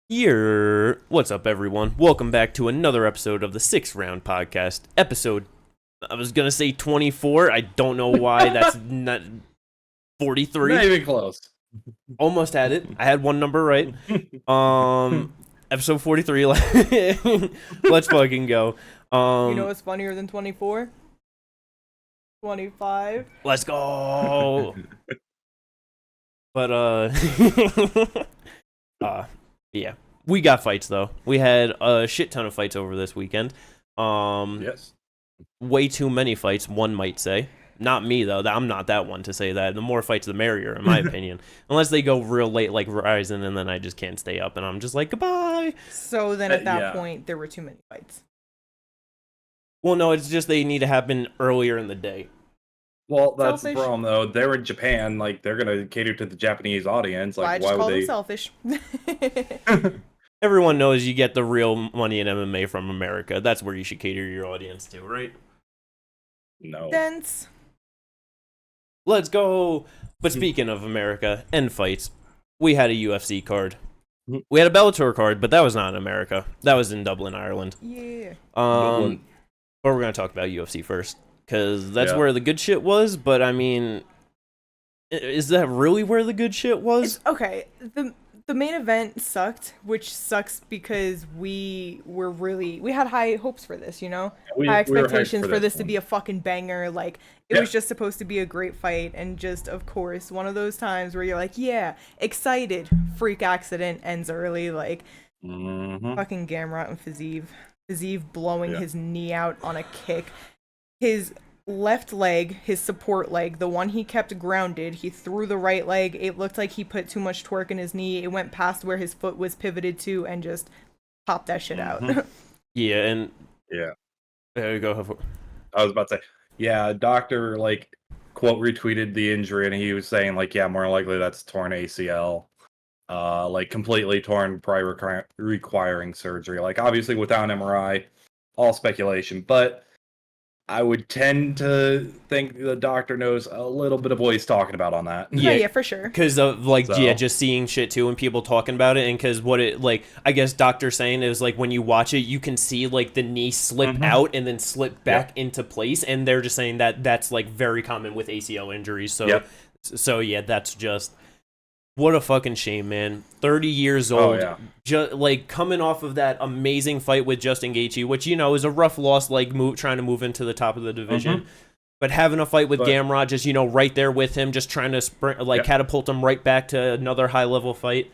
What's up, everyone? Welcome back to another episode of the 6th Round Podcast. Episode, I was gonna say 24. I don't know why that's not 43. Not even close. Almost had it. I had one number right. Episode 43. Let's fucking go. You know what's funnier than 24? 25. Let's go. But yeah. We got fights though. We had a shit ton of fights over this weekend. Yes. Way too many fights, one might say. Not me though. I'm not that one to say that. The more fights, the merrier, in my opinion. Unless they go real late, like Ryzen, and then I just can't stay up, and I'm just like, goodbye. So then at that point, there were too many fights. Well, no, it's just they need to happen earlier in the day. Well, that's the problem, though. They're in Japan, like, they're gonna cater to the Japanese audience. Like, why would they? Them selfish. Everyone knows you get the real money in MMA from America. That's where you should cater your audience to, right? No. Dense. Let's go. But speaking of America and fights, we had a UFC card. We had a Bellator card, but that was not in America. That was in Dublin, Ireland. Yeah. But we're gonna talk about UFC first, because that's where the good shit was. But I mean, is that really where the good shit was? Okay. The main event sucked, which sucks because we had high hopes for this, you know? High expectations for this to be a fucking banger. Like, it was just supposed to be a great fight, and just, of course, one of those times where you're like, yeah, excited, freak accident, ends early, like, fucking Gamrot and Fiziev. Fiziev blowing his knee out on a kick. His left leg, his support leg, the one he kept grounded, he threw the right leg. It looked like he put too much torque in his knee. It went past where his foot was pivoted to and just popped that shit out. There you go. I was about to say, doctor, like, quote retweeted the injury, and he was saying, like, more likely that's torn ACL. Like, completely torn, probably requiring surgery. Like, obviously without an MRI, all speculation, but I would tend to think the doctor knows a little bit of what he's talking about on that. Yeah, for sure. Because of, like, just seeing shit too and people talking about it, and because what it, like, I guess doctor saying is, like, when you watch it, you can see, like, the knee slip out and then slip back into place, and they're just saying that that's, like, very common with ACL injuries. So, that's just... What a fucking shame, man. 30 years old. Like, coming off of that amazing fight with Justin Gaethje, which, you know, is a rough loss, like, trying to move into the top of the division. But having a fight with Gamrot, just, you know, right there with him, just trying to, catapult him right back to another high-level fight.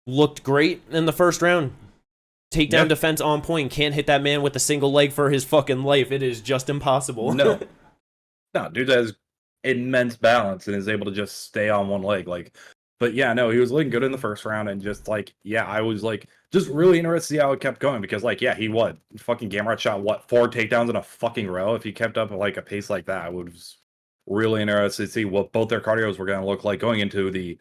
Looked great in the first round. Takedown defense on point. Can't hit that man with a single leg for his fucking life. It is just impossible. No, dude has immense balance and is able to just stay on one leg, like... But he was looking good in the first round, and just like, I was like, just really interested to see how it kept going, because like, he fucking Gamrot shot 4 takedowns in a fucking row. If he kept up like a pace like that, I was really interested to see what both their cardios were going to look like going into the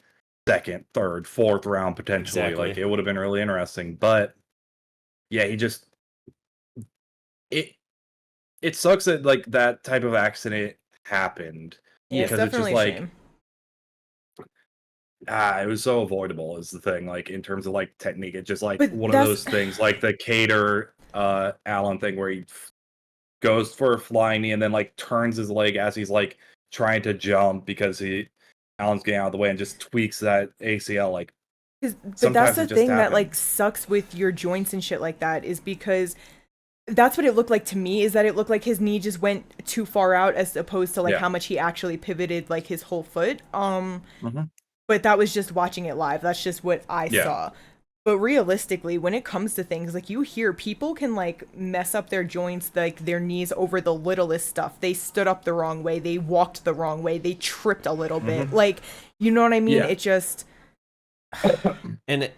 2nd, 3rd, 4th round potentially. Exactly. Like, it would have been really interesting. But he just it sucks that like that type of accident happened. Yeah, because it's definitely just like a shame. it was so avoidable is the thing, like in terms of like technique. It's just like one of those things, like the Cater Allen thing where he goes for a flying knee and then like turns his leg as he's like trying to jump because Allen's getting out of the way and just tweaks that ACL. Like, but that's the thing that like sucks with your joints and shit like that, is because that's what it looked like to me, is that it looked like his knee just went too far out as opposed to like how much he actually pivoted like his whole foot. But that was just watching it live. That's just what I saw. But realistically, when it comes to things, like, you hear people can, like, mess up their joints, like, their knees over the littlest stuff. They stood up the wrong way. They walked the wrong way. They tripped a little bit. Like, you know what I mean? Yeah. It just... And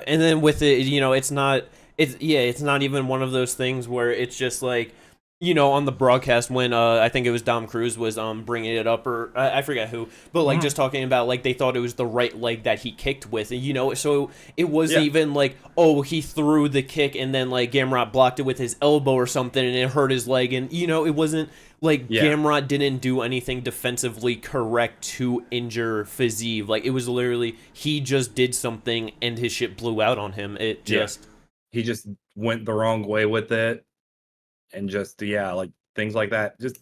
then with it, you know, it's not even one of those things where it's just like, on the broadcast when I think it was Dom Cruz was bringing it up, or I forget who, but like just talking about like they thought it was the right leg that he kicked with, and so it wasn't even like, oh, he threw the kick and then like Gamrot blocked it with his elbow or something and it hurt his leg, and it wasn't like Gamrot didn't do anything defensively correct to injure Fiziev. Like it was literally he just did something and his shit blew out on him. It just he just went the wrong way with it. And just like things like that, just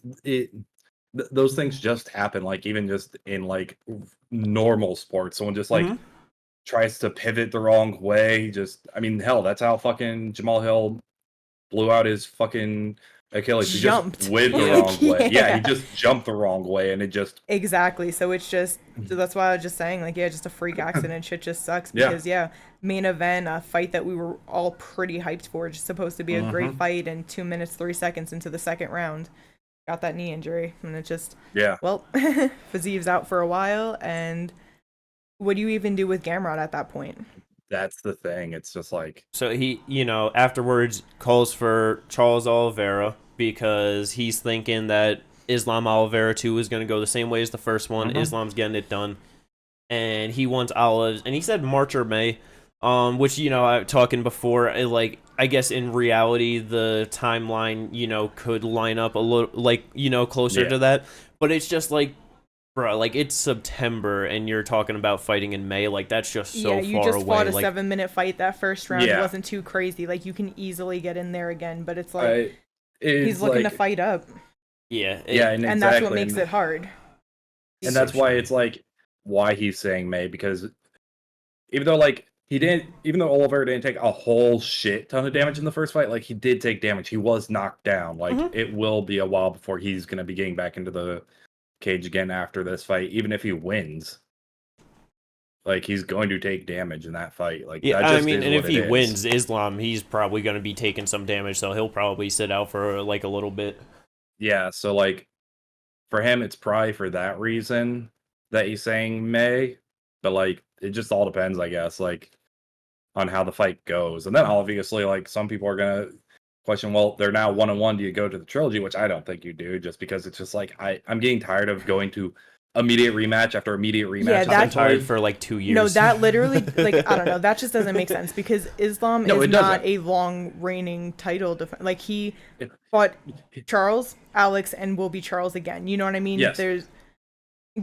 those things just happen. Like even just in like normal sports, someone just like tries to pivot the wrong way. I mean, hell, that's how fucking Jamal Hill blew out his fucking Achilles. He just went the wrong way. Yeah, he just jumped the wrong way, and it just exactly. So it's just that's why I was just saying, like, just a freak accident. Shit just sucks because main event, a fight that we were all pretty hyped for, just supposed to be a great fight, and 2 minutes 3 seconds into the second round, got that knee injury, and it just well, Fiziev's out for a while, and what do you even do with Gamrot at that point? That's the thing. It's just like so he afterwards calls for Charles Oliveira because he's thinking that Islam Oliveira 2 is going to go the same way as the first one. Islam's getting it done, and he wants Olives, and he said March or May. Which, I talking before, like, I guess in reality, the timeline, could line up a little, like, closer to that. But it's just like, bro, like, it's September, and you're talking about fighting in May. Like, that's just so far away. Yeah, you just fought a 7-minute fight. That first round wasn't too crazy. Like, you can easily get in there again, but it's like, he's looking to fight up. Yeah. And that's what makes it hard. And that's why it's like, why he's saying May, because even though, like, even though Oliver didn't take a whole shit ton of damage in the first fight, like, he did take damage. He was knocked down. Like, it will be a while before he's going to be getting back into the cage again after this fight, even if he wins. Like, he's going to take damage in that fight. Like, that just and if he wins Islam, he's probably going to be taking some damage, so he'll probably sit out for, like, a little bit. Yeah, so, like, for him, it's probably for that reason that he's saying May. But, like, it just all depends, I guess. Like, on how the fight goes. And then obviously, like, some people are gonna question, well, they're now 1-1, do you go to the trilogy? Which I don't think you do, just because it's just like I'm getting tired of going to immediate rematch after immediate rematch. Yeah, I've been tired for like 2 years. No, that literally, like, I don't know, that just doesn't make sense because Islam is not a long reigning title like, he fought Charles, Alex, and will be Charles again. You know what I mean? Yes.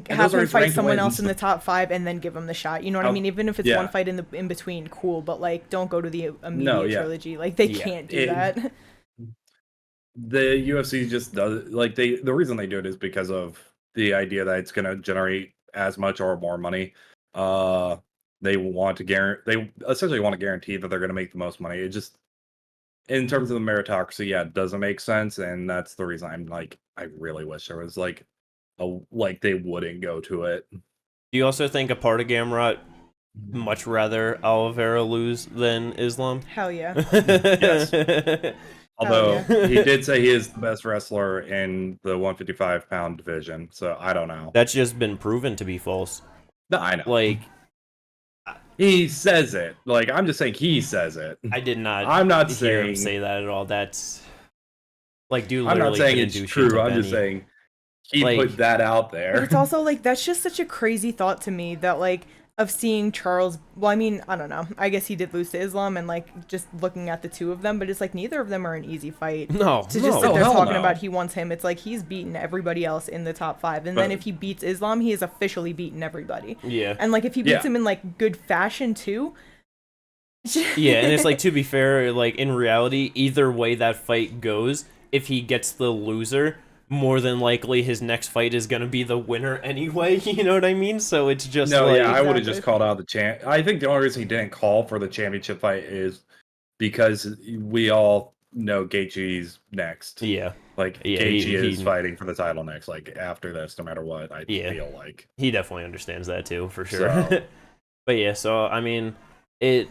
Have him fight someone else in the top 5 and then give him the shot. You know what I mean? Even if it's one fight in between, cool. But like, don't go to the immediate trilogy. Like, they can't do that. The UFC just does, like, the reason they do it is because of the idea that it's going to generate as much or more money. They want to they essentially want to guarantee that they're going to make the most money. It just, in terms of the meritocracy, it doesn't make sense, and that's the reason I'm like, I really wish there was like they wouldn't go to it. Do you also think a part of Gamrot much rather Oliveira lose than Islam? Hell yeah. Yes. Although he did say he is the best wrestler in the 155-pound division, so I don't know. That's just been proven to be false. No, I know. Like, he says it. Like, I'm just saying he says it. I did not. I'm not hear saying him say that at all. That's like, dude. I'm not saying it's true. I'm just saying he put that out there. But it's also like, that's just such a crazy thought to me that, like, of seeing Charles, well, I mean, I don't know, I guess he did lose to Islam, and like, just looking at the two of them, but it's like, neither of them are an easy fight. To just sit there talking about he wants him, it's like, he's beaten everybody else in the top 5, and then if he beats Islam, he has officially beaten everybody. Yeah. And like, if he beats him in like good fashion too. Yeah, and it's like, to be fair, like, in reality, either way that fight goes, if he gets the loser, more than likely his next fight is going to be the winner anyway, you know what I mean? So it's just I would have just called out the champ. I think the only reason he didn't call for the championship fight is because we all know Gaethje's next. Yeah. Like, Gaethje is fighting for the title next, like, after this, no matter what, I feel like. He definitely understands that too, for sure. So, but yeah, so, I mean, it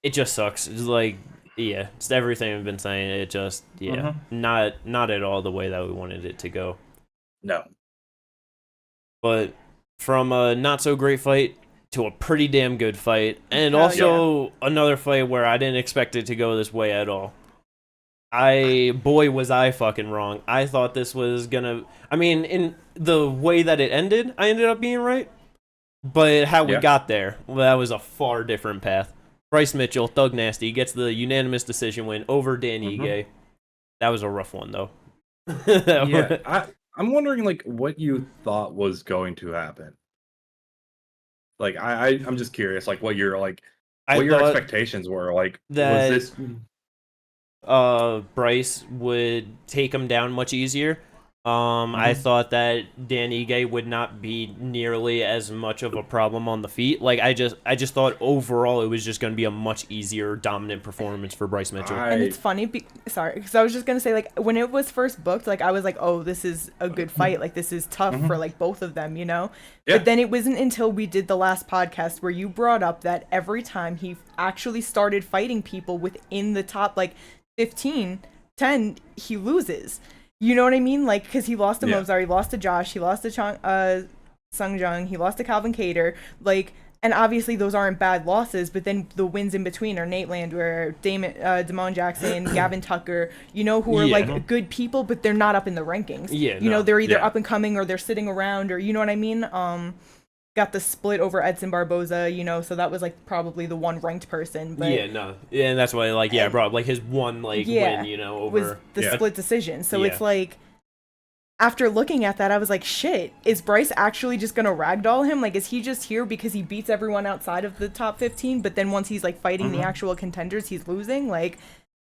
just sucks. It's like, yeah, it's everything we've been saying. It just, not at all the way that we wanted it to go. No. But from a not so great fight to a pretty damn good fight, and also another fight where I didn't expect it to go this way at all. boy, was I fucking wrong. I thought this was gonna. I mean, in the way that it ended, I ended up being right. But how we got there, well, that was a far different path. Bryce Mitchell, Thug Nasty, gets the unanimous decision win over Dan Ige. That was a rough one, though. I'm wondering, like, what you thought was going to happen. Like, I'm just curious, like, what your expectations were. Like, that was this Bryce would take him down much easier. I thought that Dan Ige would not be nearly as much of a problem on the feet. Like, I just thought overall it was just going to be a much easier dominant performance for Bryce Mitchell. And it's funny, because I was just going to say, like, when it was first booked, like, I was like, oh, this is a good fight. Like, this is tough for, like, both of them, you know? Yeah. But then it wasn't until we did the last podcast where you brought up that every time he actually started fighting people within the top, like, 15, 10, he loses. You know what I mean? Like, because he lost to Mozart, he lost to Josh, he lost to Sung Jung, he lost to Calvin Kattar. Like, and obviously those aren't bad losses, but then the wins in between are Nate Landwehr, Damon Jackson, Gavin Tucker, you know, who are like good people, but they're not up in the rankings. You know, they're either up and coming or they're sitting around, or you know what I mean? Got the split over Edson Barboza, you know, so that was like probably the one ranked person. But and that's why, like, I brought up, like, his one win, you know, over was the split decision. So it's like, after looking at that, I was like, shit, is Bryce actually just gonna ragdoll him? Like, is he just here because he beats everyone outside of the top 15, but then once he's like fighting the actual contenders, he's losing? Like,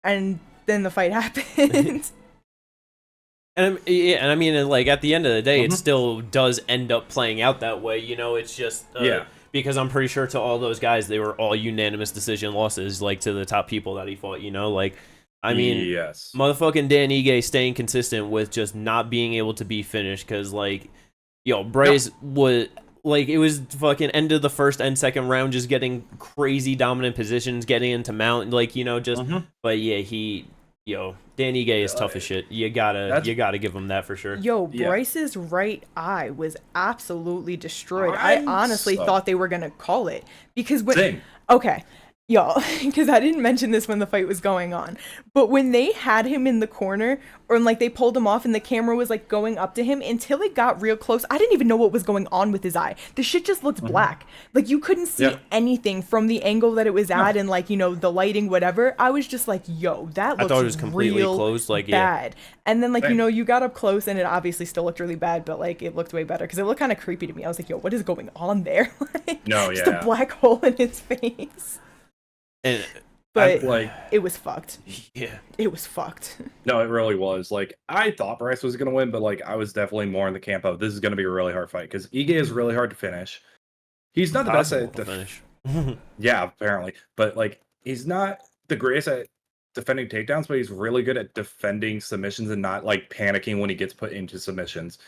and then the fight happened. And I mean, like, at the end of the day, it still does end up playing out that way. You know, it's just because I'm pretty sure to all those guys, they were all unanimous decision losses, like, to the top people that he fought. You know, like, I mean, motherfucking Dan Ige staying consistent with just not being able to be finished because, like, Bryce was. Like, it was fucking end of the first and second round, just getting crazy dominant positions, getting into mount, like, you know, just. But yeah, Dan Ige is tough as shit. You gotta give him that for sure. Bryce's right eye was absolutely destroyed. I honestly thought they were gonna call it because because I didn't mention this when the fight was going on, but when they had him in the corner, or like they pulled him off and the camera was like going up to him, until it got real close, I didn't even know what was going on with his eye. The shit just looked black. Like, you couldn't see anything from the angle that it was at, and like, you know, the lighting, whatever. I was just like, that looks, I thought it was completely closed, like, bad. And then, like, you know, you got up close and it obviously still looked really bad, but like, it looked way better because it looked kind of creepy to me. I was like, what is going on there? Like, just a black hole in his face. But it was fucked. Yeah. It was fucked. No, it really was. Like, I thought Bryce was going to win, but, like, I was definitely more in the camp of this is going to be a really hard fight because Ige is really hard to finish. He's not the best at finish. Yeah, apparently. But, like, he's not the greatest at defending takedowns, but he's really good at defending submissions and not, like, panicking when he gets put into submissions.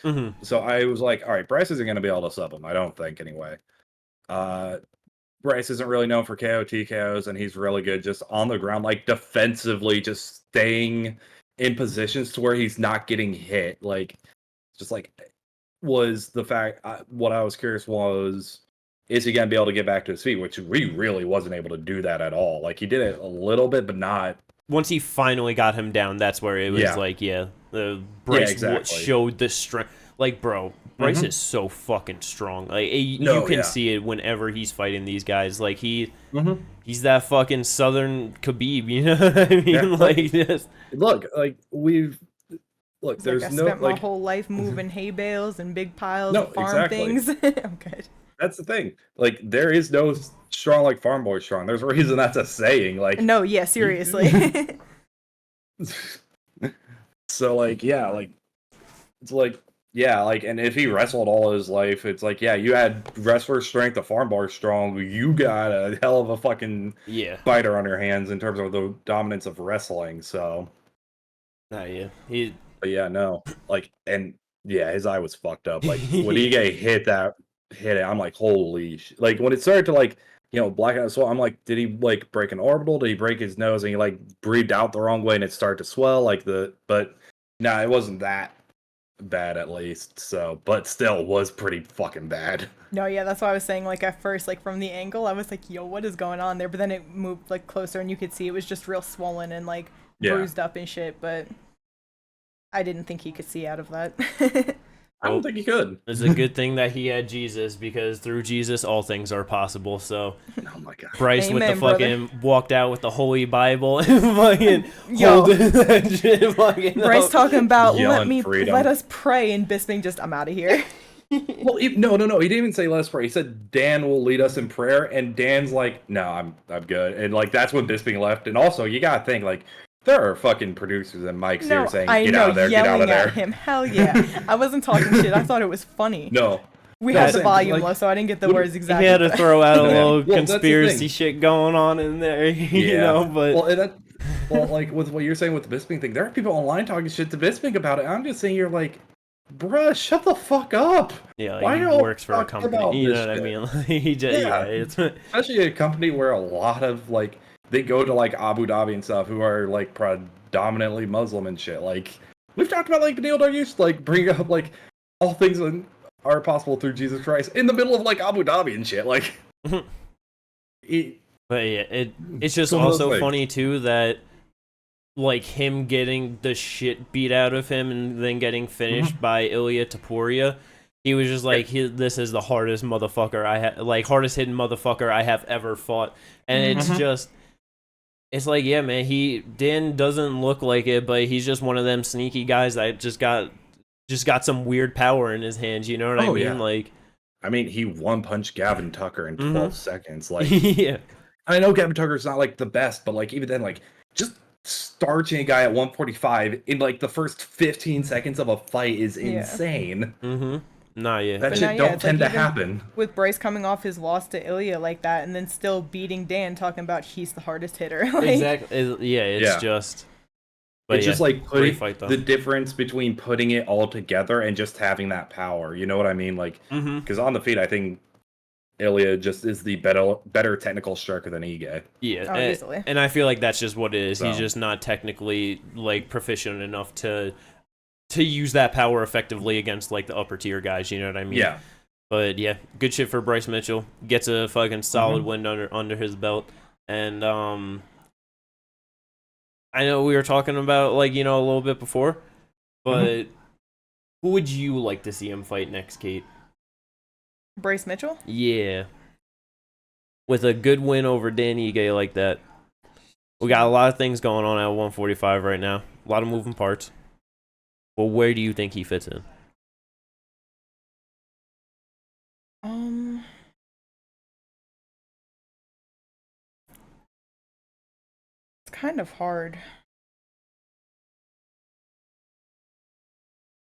So I was like, all right, Bryce isn't going to be able to sub him, I don't think, anyway. Bryce isn't really known for KO TKOs, and he's really good just on the ground, like, defensively, just staying in positions to where he's not getting hit. Like, just like, was the fact, what I was curious was, is he going to be able to get back to his feet, which he really wasn't able to do that at all. Like, he did it a little bit, but not. Once he finally got him down, that's where it was like, the Bryce showed the strength. Like, bro, Bryce is so fucking strong. Like, you can see it whenever he's fighting these guys. Like, he's that fucking Southern Khabib, you know what I mean? Like, just look, like, there's I spent my whole life moving hay bales and big piles of farm things. I'm good. That's the thing. Like, there is no strong like farm boy strong. There's a reason that's a saying. Like, no, yeah, seriously. So, like, it's like. Yeah, like, and if he wrestled all his life, it's like, you had wrestler strength, a farm bar strong, you got a hell of a fucking fighter on your hands in terms of the dominance of wrestling, so. But like, and his eye was fucked up. Like, when he hit it, I'm like, holy shit. Like, when it started to, like, you know, black out, so I'm like, did he, like, break an orbital? Did he break his nose and he, like, breathed out the wrong way and it started to swell? Like, but no, it wasn't that bad, at least. So, but still was pretty fucking bad. No, yeah, that's why I was saying, like, at first, like, from the angle, I was like, what is going on there? But then it moved, like, closer and you could see it was just real swollen and, like, bruised up and shit, but I didn't think he could see out of that. I don't think he could. It's a good thing that he had Jesus, because through Jesus all things are possible. So, oh my god, Bryce Amen, with the fucking brother. Walked out with the Holy Bible and fucking holding that shit. Fucking Bryce up. talking about Yelling freedom. let us pray, and Bisping just I'm out of here. Well, no. He didn't even say let us pray. He said Dan will lead us in prayer, and Dan's like, no, I'm good. And like that's when Bisping left. And also, you gotta think like there are fucking producers and mics here saying, get out of there, get out of there. At him. Hell yeah. I wasn't talking shit. I thought it was funny. No. We had the volume low, so I didn't get the words exactly. He had to throw out a little well, conspiracy shit going on in there, you know, but... Well, like, with what you're saying with the Bisping thing, there are people online talking shit to Bisping about it. I'm just saying, you're like, bruh, shut the fuck up. Yeah, like, he works for a company, you know what I mean? Like, he just, it's... Especially a company where a lot of, like, they go to, like, Abu Dhabi and stuff, who are, like, predominantly Muslim and shit. Like, we've talked about, like, Neil Dargish, like, bring up, like, all things are possible through Jesus Christ in the middle of, like, Abu Dhabi and shit. Like, but yeah, it's just also funny, too, that, like, him getting the shit beat out of him and then getting finished by Ilya Taporia. He was just like, this is the hardest motherfucker hardest hitting motherfucker I have ever fought. And it's just... It's like, yeah, man, Dan doesn't look like it, but he's just one of them sneaky guys that just got some weird power in his hands, you know what I mean? Yeah. Like, I mean, he one-punched Gavin Tucker in 12 seconds. Like, yeah. I know Gavin Tucker's not, like, the best, but, like, even then, like, just starching a guy at 145 in, like, the first 15 seconds of a fight is insane. Nah, yeah. That shit don't tend to happen. With Bryce coming off his loss to Ilya like that, and then still beating Dan, talking about he's the hardest hitter. Like, exactly. Yeah, it's just... But it's just like putting fight, the difference between putting it all together and just having that power. You know what I mean? Like, because on the feet, I think Ilya just is the better technical striker than Ige. Yeah, and I feel like that's just what it is. So. He's just not technically like proficient enough to use that power effectively against like the upper tier guys. You know what I mean? Yeah. But yeah, good shit for Bryce Mitchell. Gets a fucking solid win under his belt, and I know we were talking about, like, you know, a little bit before, but who would you like to see him fight next, Kate? Bryce Mitchell? Yeah. With a good win over Dan Ige like that. We got a lot of things going on at 145 right now. A lot of moving parts. Well, where do you think he fits in? It's kind of hard.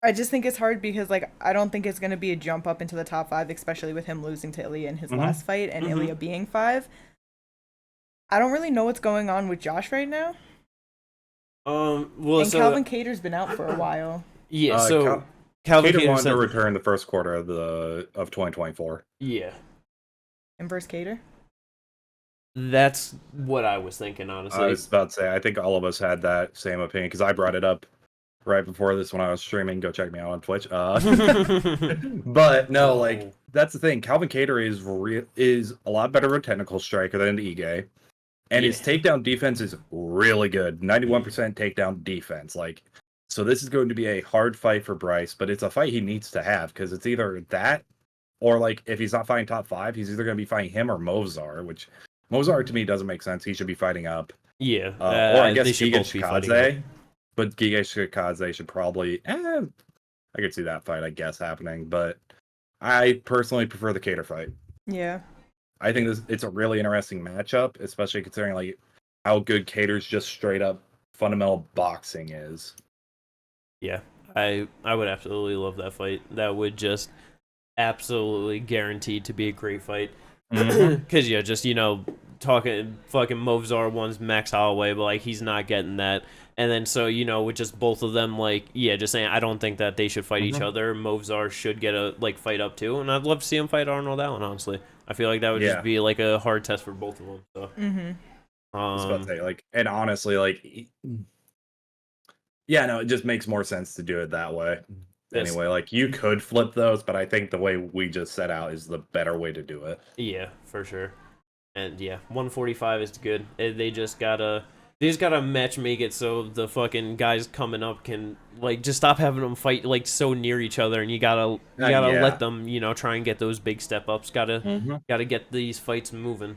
I just think it's hard because, like, I don't think it's going to be a jump up into the top 5, especially with him losing to Ilya in his last fight and Ilya being 5. I don't really know what's going on with Josh right now. Well, and Calvin Cater's been out for a while. Yeah, so Calvin Cater wanted to return the first quarter of 2024. Yeah. And versus Cater? That's what I was thinking, honestly. I was about to say, I think all of us had that same opinion, because I brought it up right before this when I was streaming. Go check me out on Twitch. But no, like, that's the thing. Calvin Cater is a lot better of a technical striker than Ige. And his takedown defense is really good. 91% takedown defense. Like, so this is going to be a hard fight for Bryce, but it's a fight he needs to have, because it's either that or, like, if he's not fighting top 5, he's either going to be fighting him or Movzar, which Movzar to me doesn't make sense. He should be fighting up. Yeah. Or I guess Giga Chikadze. But Giga Chikadze should probably... I could see that fight, I guess, happening. But I personally prefer the Cater fight. Yeah. I think it's a really interesting matchup, especially considering like how good Cater's just straight up fundamental boxing is. Yeah, I would absolutely love that fight. That would just absolutely guaranteed to be a great fight. Because yeah, just, you know, talking fucking Movzar one's Max Holloway, but like he's not getting that. And then so, you know, with just both of them, like, yeah, just saying I don't think that they should fight each other. Movzar should get a like fight up too, and I'd love to see him fight Arnold Allen, honestly. I feel like that would just be like a hard test for both of them. So, I was about to say, like, and honestly, like, yeah, no, it just makes more sense to do it that way. Anyway, like, you could flip those, but I think the way we just set out is the better way to do it. Yeah, for sure. And yeah, 145 is good. They just gotta They just gotta match make it so the fucking guys coming up can like just stop having them fight like so near each other, and you gotta let them try and get those big step ups. Gotta get these fights moving.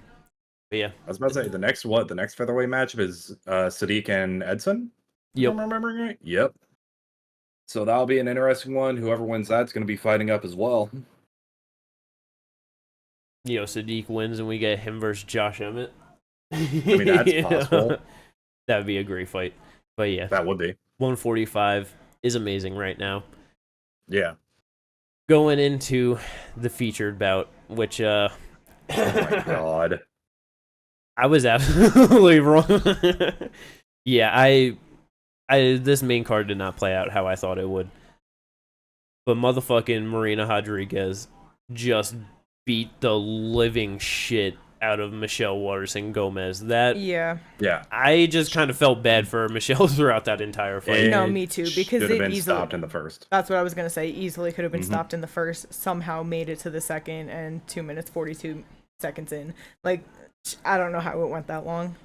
But yeah, I was about to say the next featherweight matchup is Sadiq and Edson. Yep. If I'm remembering right. Yep. So that'll be an interesting one. Whoever wins that's going to be fighting up as well. Sadiq wins and we get him versus Josh Emmett. I mean, that's possible. That would be a great fight. But yeah, that would be. 145 is amazing right now. Yeah. Going into the featured bout, which oh my god, I was absolutely wrong. Yeah, I this main card did not play out how I thought it would. But motherfucking Marina Rodriguez just beat the living shit out of Michelle Waterson-Gomez. Yeah. I just kind of felt bad for Michelle throughout that entire fight. No, me too, because it been easily stopped in the first. That's what I was gonna say. Easily could have been stopped in the first. Somehow made it to the second, and 2 minutes 42 seconds in. Like, I don't know how it went that long.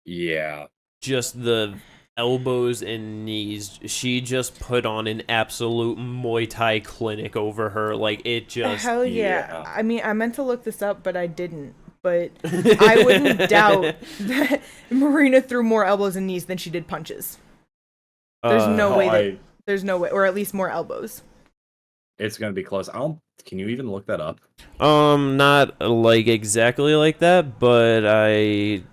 Yeah. Just the elbows and knees. She just put on an absolute Muay Thai clinic over her. Like, it just... Hell yeah. I mean, I meant to look this up, but I didn't. But I wouldn't doubt that Marina threw more elbows and knees than she did punches. There's no way there's no way, or at least more elbows. It's gonna be close. Can you even look that up? Not like exactly like that, but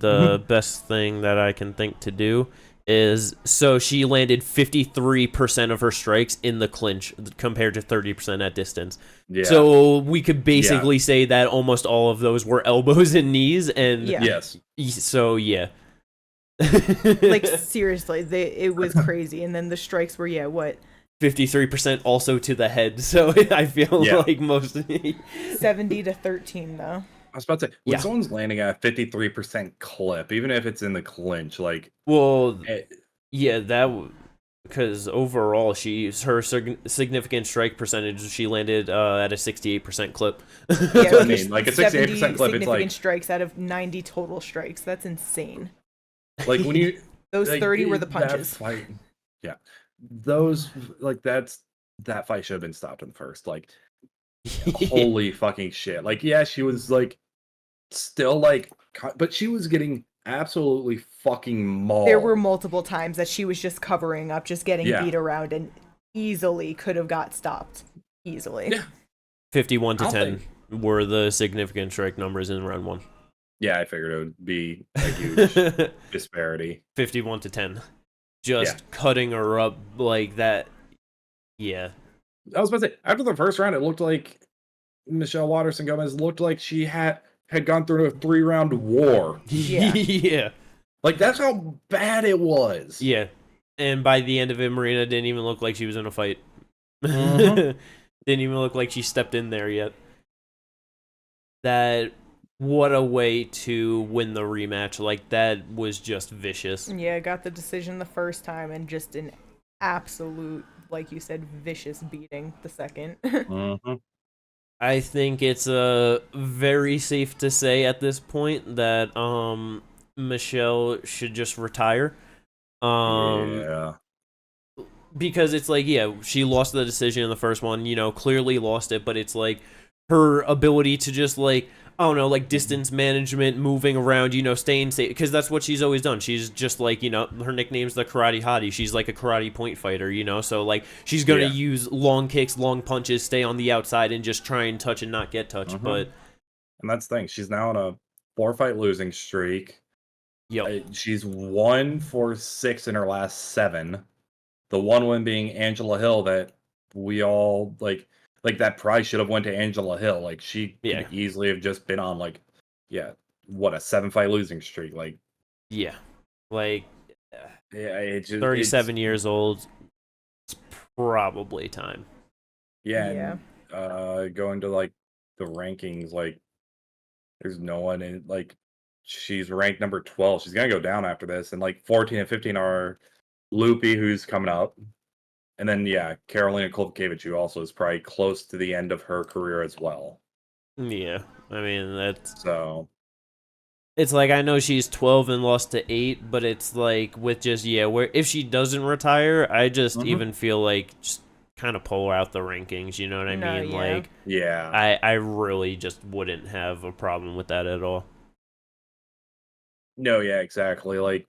the best thing that I can think to do is, so she landed 53% of her strikes in the clinch compared to 30% at distance. Yeah. So we could basically say that almost all of those were elbows and knees, and yes. So yeah. Like, seriously, it was crazy. And then the strikes were 53% also to the head. So I feel like most 70 to 13 though. I was about to say, when someone's landing at a 53% clip, even if it's in the clinch, like... Well, because overall, her significant strike percentage, she landed at a 68% clip. That's what I mean. Like, a 68% clip, it's like... strikes out of 90 total strikes. That's insane. Like, when you... Those 30 were the punches. Fight, those, like, that fight should have been stopped in the first. Like, holy fucking shit. Like, yeah, she was, like... still like, but she was getting absolutely fucking mauled. There were multiple times that she was just covering up, just getting beat around, and easily could have got stopped. Easily. 51 to 10 were the significant strike numbers in round one. Yeah, I figured it would be a huge disparity. 51 to 10. Just cutting her up like that. Yeah. I was about to say, after the first round, it looked like Michelle Waterson-Gomez looked like she had gone through a 3-round war. Yeah. Like, that's how bad it was. Yeah. And by the end of it, Marina didn't even look like she was in a fight. Didn't even look like she stepped in there yet. What a way to win the rematch. Like, that was just vicious. Yeah, got the decision the first time, and just an absolute, like you said, vicious beating the second. I think it's very safe to say at this point that Michelle should just retire. Because it's like, she lost the decision in the first one, clearly lost it, but it's like her ability to just, like, I don't know, like, distance management, moving around, staying safe, because that's what she's always done. She's just, like, her nickname's the Karate Hottie. She's, like, a karate point fighter, so, like, she's going to use long kicks, long punches, stay on the outside, and just try and touch and not get touched, but... And that's the thing. She's now on a 4-fight losing streak. Yep. She's 1 for 6 in her last 7. The one win being Angela Hill that we all, like that prize should have went to Angela Hill. Like, she could easily have just been on, like, a 7-fight losing streak. Like, it's 37 years old. It's probably time. And going to, like, the rankings, like, there's no one in, like, she's ranked number 12. She's gonna go down after this, and, like, 14 and 15 are Loopy, who's coming up. And then, Karolina Kowalkiewicz, who also is probably close to the end of her career as well. Yeah, I mean, that's... So... it's like I know she's 12 and lost to 8, but it's like with just where if she doesn't retire, I just even feel like just kind of pull her out the rankings. You know what I mean? Yeah. Like I really just wouldn't have a problem with that at all. No, yeah, exactly. Like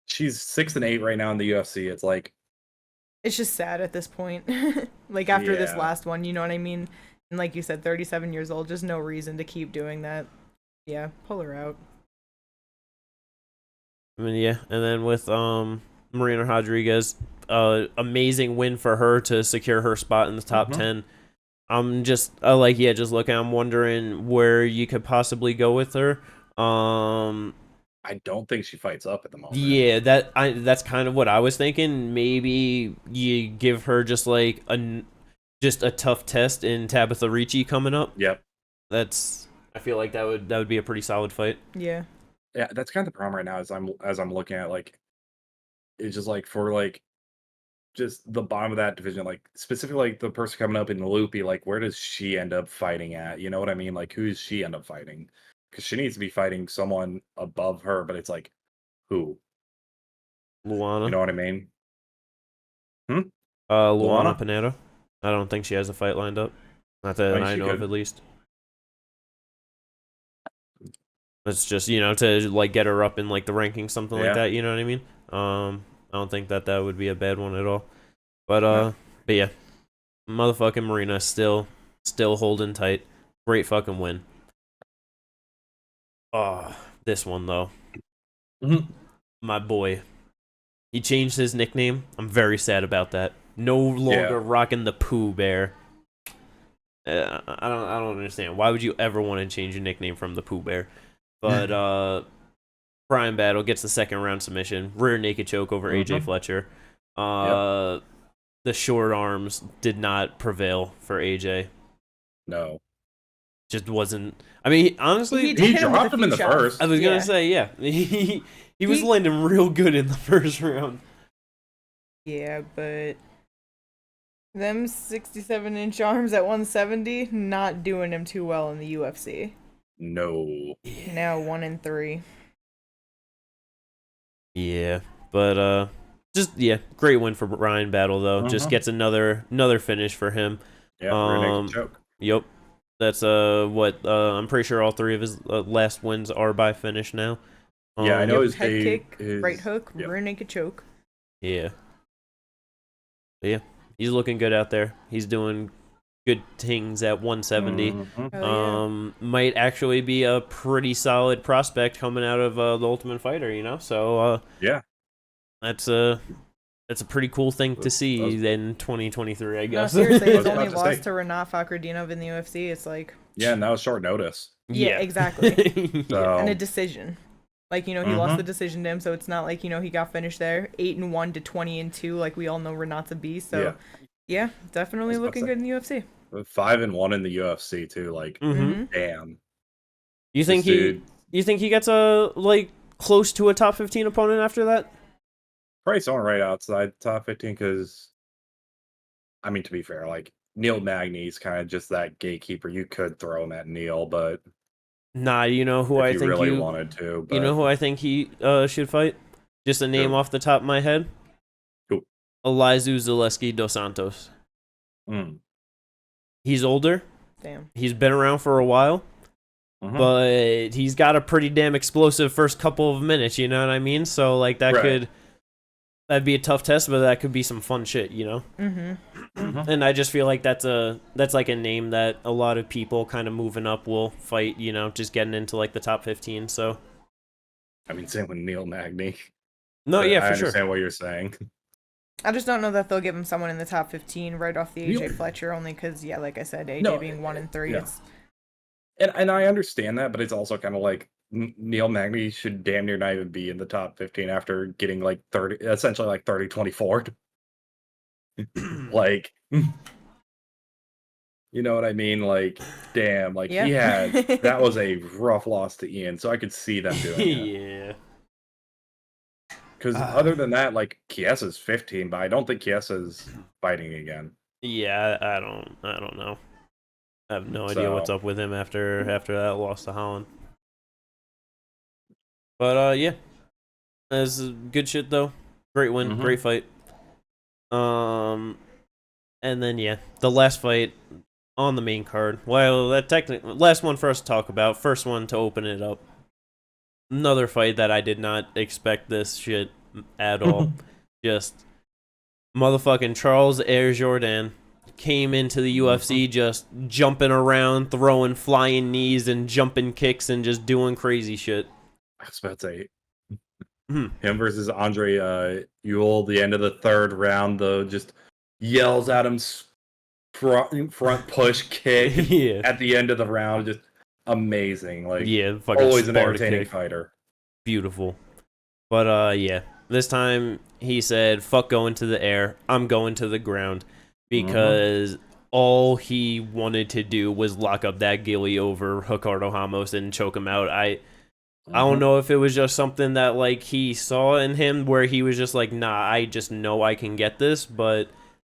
she's 6-8 right now in the UFC. It's like it's just sad at this point. Like after this last one, you know what I mean? And like you said, 37 years old, just no reason to keep doing that. Yeah, pull her out. I mean, yeah, and then with Marina Rodriguez, amazing win for her to secure her spot in the top 10. I'm just just looking. I'm wondering where you could possibly go with her. I don't think she fights up at the moment. Yeah, that's kind of what I was thinking. Maybe you give her just like a tough test in Tabitha Ricci coming up. Yep. I feel like that would be a pretty solid fight. Yeah. Yeah, that's kind of the problem right now as I'm looking at like it's just like for like just the bottom of that division, like specifically like the person coming up in the loopy, like where does she end up fighting at? You know what I mean? Like who does she end up fighting? Because she needs to be fighting someone above her, but it's like who? Luana. You know what I mean? Luana Pineda. I don't think she has a fight lined up. Not that I know of, at least. It's just, to like get her up in like the rankings, something like that, you know what I mean? I don't think that would be a bad one at all. But yeah. Motherfucking Marina still holding tight. Great fucking win. Oh, this one though. My boy. He changed his nickname. I'm very sad about that. No longer rocking the Pooh Bear. I don't understand. Why would you ever want to change your nickname from the Pooh Bear? But Brian Battle gets the second round submission, rear naked choke over AJ Fletcher. The short arms did not prevail for AJ. No. Just wasn't. I mean, honestly, he dropped him in the first. I was gonna say, yeah, he was landing real good in the first round. Yeah, but them 67-inch arms at 170 not doing him too well in the UFC. No. Now 1-3. Yeah, but great win for Ryan Battle though. Just gets another finish for him. Yeah, choke. Yep. That's I'm pretty sure all 3 of his last wins are by finish now. Yeah, I know his head kick, right hook, rear naked choke. Yeah. But yeah, he's looking good out there. He's doing good things at 170. Might actually be a pretty solid prospect coming out of the Ultimate Fighter, So that's a pretty cool thing to see in 2023, I guess. No, seriously, he's only lost to Renat Fakhretdinov in the UFC. It's like now short notice. Yeah, exactly. And a decision. Like, he lost the decision to him, so it's not like, he got finished there. 8-1 to 20-2, like we all know Renat's a beast. So yeah definitely looking good in the UFC. 5-1 in the UFC too. Like, damn. You think he gets a close to a top 15 opponent after that? Probably someone right outside top 15. Because, I mean, to be fair, like Neil Magny's kind of just that gatekeeper. You could throw him at Neil, but nah, you know who I think really wanted to. But... You know who I think he should fight? Just a name off the top of my head. Who? Elizu Zaleski dos Santos. He's older. Damn. He's been around for a while. But he's got a pretty damn explosive first couple of minutes, you know what I mean? So like that'd be a tough test, but that could be some fun shit, And I just feel like that's like a name that a lot of people kind of moving up will fight, just getting into like the top 15. So, I mean, same with Neil Magny. No, yeah, for sure. I understand what you're saying. I just don't know that they'll give him someone in the top 15 right off the AJ Fletcher, only because, like I said, AJ being 1-3. Yeah. And I understand that, but it's also kind of like Neil Magny should damn near not even be in the top 15 after getting like 30, essentially like 30-24. Like, you know what I mean? Like, damn, like he had, that was a rough loss to Ian, so I could see them doing it. Yeah. Because other than that, like, Chiesa's 15, but I don't think Chiesa's fighting again. Yeah, I don't know. I have no idea what's up with him after that loss to Holland. But yeah, that's good shit though. Great win, great fight. And then yeah, the last fight on the main card. Well, that technically last one for us to talk about. First one to open it up. Another fight that I did not expect this shit at all. Just motherfucking Charles Air Jordan came into the UFC just jumping around, throwing flying knees and jumping kicks and just doing crazy shit. I was about to say him versus Andre Ewell, the end of the third round, though, just yells at him front push kick at the end of the round. Just amazing. Like, fucking always an entertaining fighter. Beautiful. But yeah, this time he said, fuck going to the air, I'm going to the ground, because all he wanted to do was lock up that Gilly over Ricardo Ramos and choke him out. I don't know if it was just something that like he saw in him where he was just like, nah, I just know I can get this, but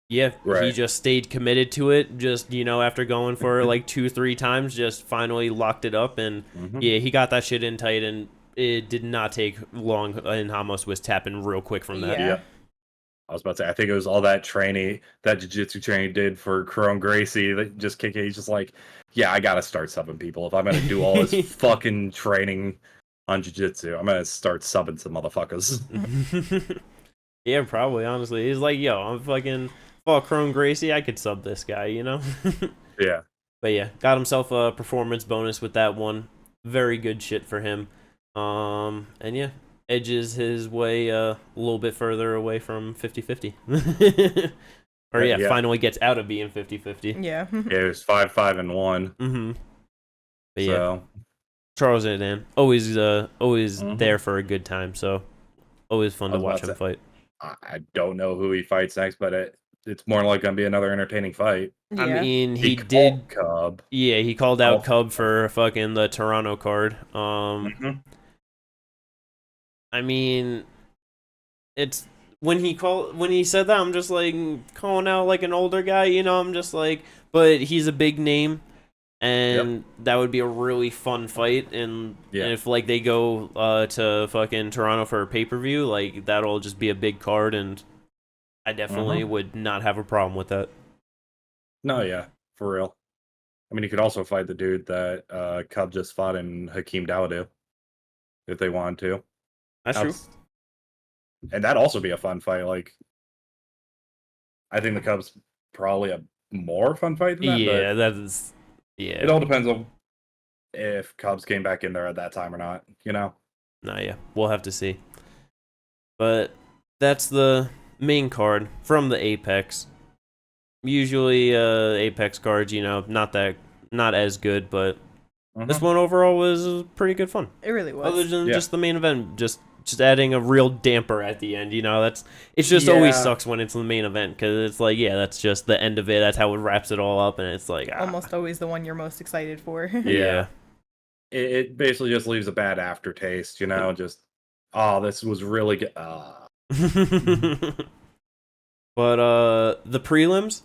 yeah, he just stayed committed to it. Just, after going for like 2-3 times, just finally locked it up, and yeah, he got that shit in tight, and it did not take long, and Ramos was tapping real quick from that. Yeah. I was about to say, I think it was all that training, that jiu-jitsu training did for Kron Gracie, that just kicking. He's just like, yeah, I gotta start subbing people. If I'm gonna do all this fucking training on jiu-jitsu, I'm gonna start subbing some motherfuckers. Yeah, probably, honestly. He's like, yo, I'm fucking Kron Gracie, I could sub this guy, Yeah. But yeah, got himself a performance bonus with that one. Very good shit for him. And yeah, edges his way a little bit further away from 50-50. Or yeah, finally gets out of being 50-50. Yeah. Yeah, it was 5-5-1. But yeah, Charles Adan, always there for a good time, so always fun to watch him fight. I don't know who he fights next, but it's more like gonna be another entertaining fight. Yeah. I mean, he did Cub. Yeah, he called out Cub for fucking the Toronto card. I mean, it's when he said that, I'm just like calling out like an older guy, I'm just like, but he's a big name, and that would be a really fun fight, and if like they go to fucking Toronto for a pay-per-view, like that'll just be a big card, and I definitely would not have a problem with that. No, yeah, for real. I mean, you could also fight the dude that Cub just fought in Hakeem Dawodu, if they wanted to. That's true. And that'd also be a fun fight. Like, I think the Cub's probably a more fun fight than that. Yeah, that is. Yeah. It all depends on if Cubs came back in there at that time or not, No, yeah. We'll have to see. But that's the main card from the Apex. Usually Apex cards, not as good, but this one overall was pretty good fun. It really was. Other than just the main event, just adding a real damper at the end, it's just always sucks when it's the main event, because it's like, that's just the end of it, that's how it wraps it all up, and it's like almost always the one you're most excited for. Yeah. It basically just leaves a bad aftertaste, just, this was really good. But the prelims,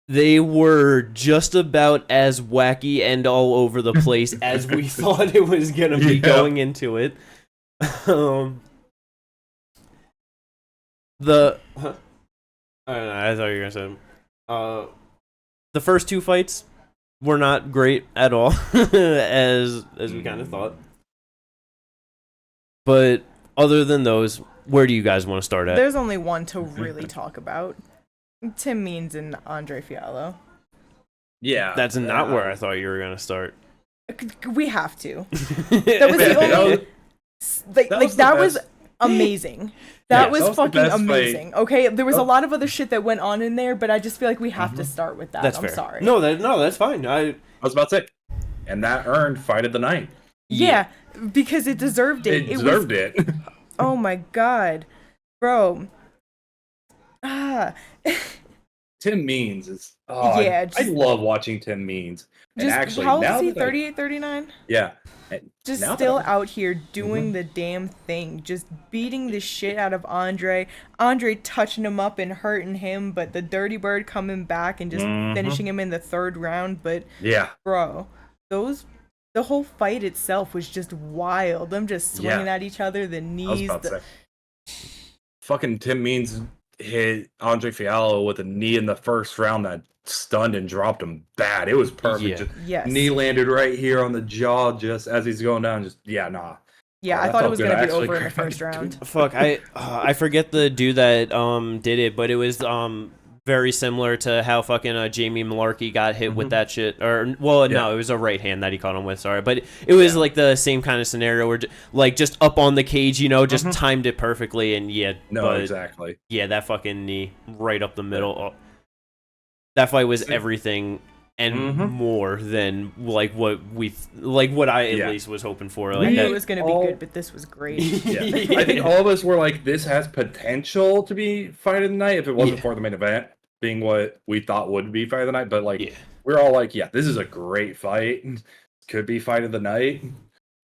they were just about as wacky and all over the place as we thought it was gonna be going into it. I don't know, I thought you were gonna say the first two fights were not great at all, as we kind of thought. But other than those, where do you guys want to start at? There's only one to really talk about. Tim Means and Andre Fiallo. Yeah. That's not where I thought you were going to start. We have to. That was the only... That was amazing. That was fucking amazing. Fight. Okay, there was a lot of other shit that went on in there, but I just feel like we have to start with that. That's I'm fair. Sorry. No, that's fine. I was about to say, and that earned Fight of the Night. Yeah, because it deserved it. It deserved it. Oh my god, bro. Tim Means is. I love watching Tim Means. And actually, how old is he? 38, 39? Yeah. Just still out here doing the damn thing, just beating the shit out of Andre touching him up and hurting him, but the Dirty Bird coming back and just finishing him in the third round. But yeah, bro, those the whole fight itself was just wild. Them just swinging at each other, the knees. Fucking Tim Means hit Andre Fiallo with a knee in the first round that stunned and dropped him bad. It was perfect. Yes. Knee landed right here on the jaw just as he's going down. Nah. Yeah, I thought it was going to be over in the first round. Fuck, I forget the dude that did it, but it was very similar to how fucking Jamie Malarkey got hit with that shit. Or no, it was a right hand that he caught him with. Sorry, but it was like the same kind of scenario where like just up on the cage, just timed it perfectly, and exactly. Yeah, that fucking knee right up the middle. Oh, that fight was everything and more than like what I at least was hoping for. Like, I knew it was gonna be good, but this was great. I think all of us were like, this has potential to be fight of the night if it wasn't for the main event being what we thought would be fight of the night. But like, we're all like, this is a great fight. Could be fight of the night.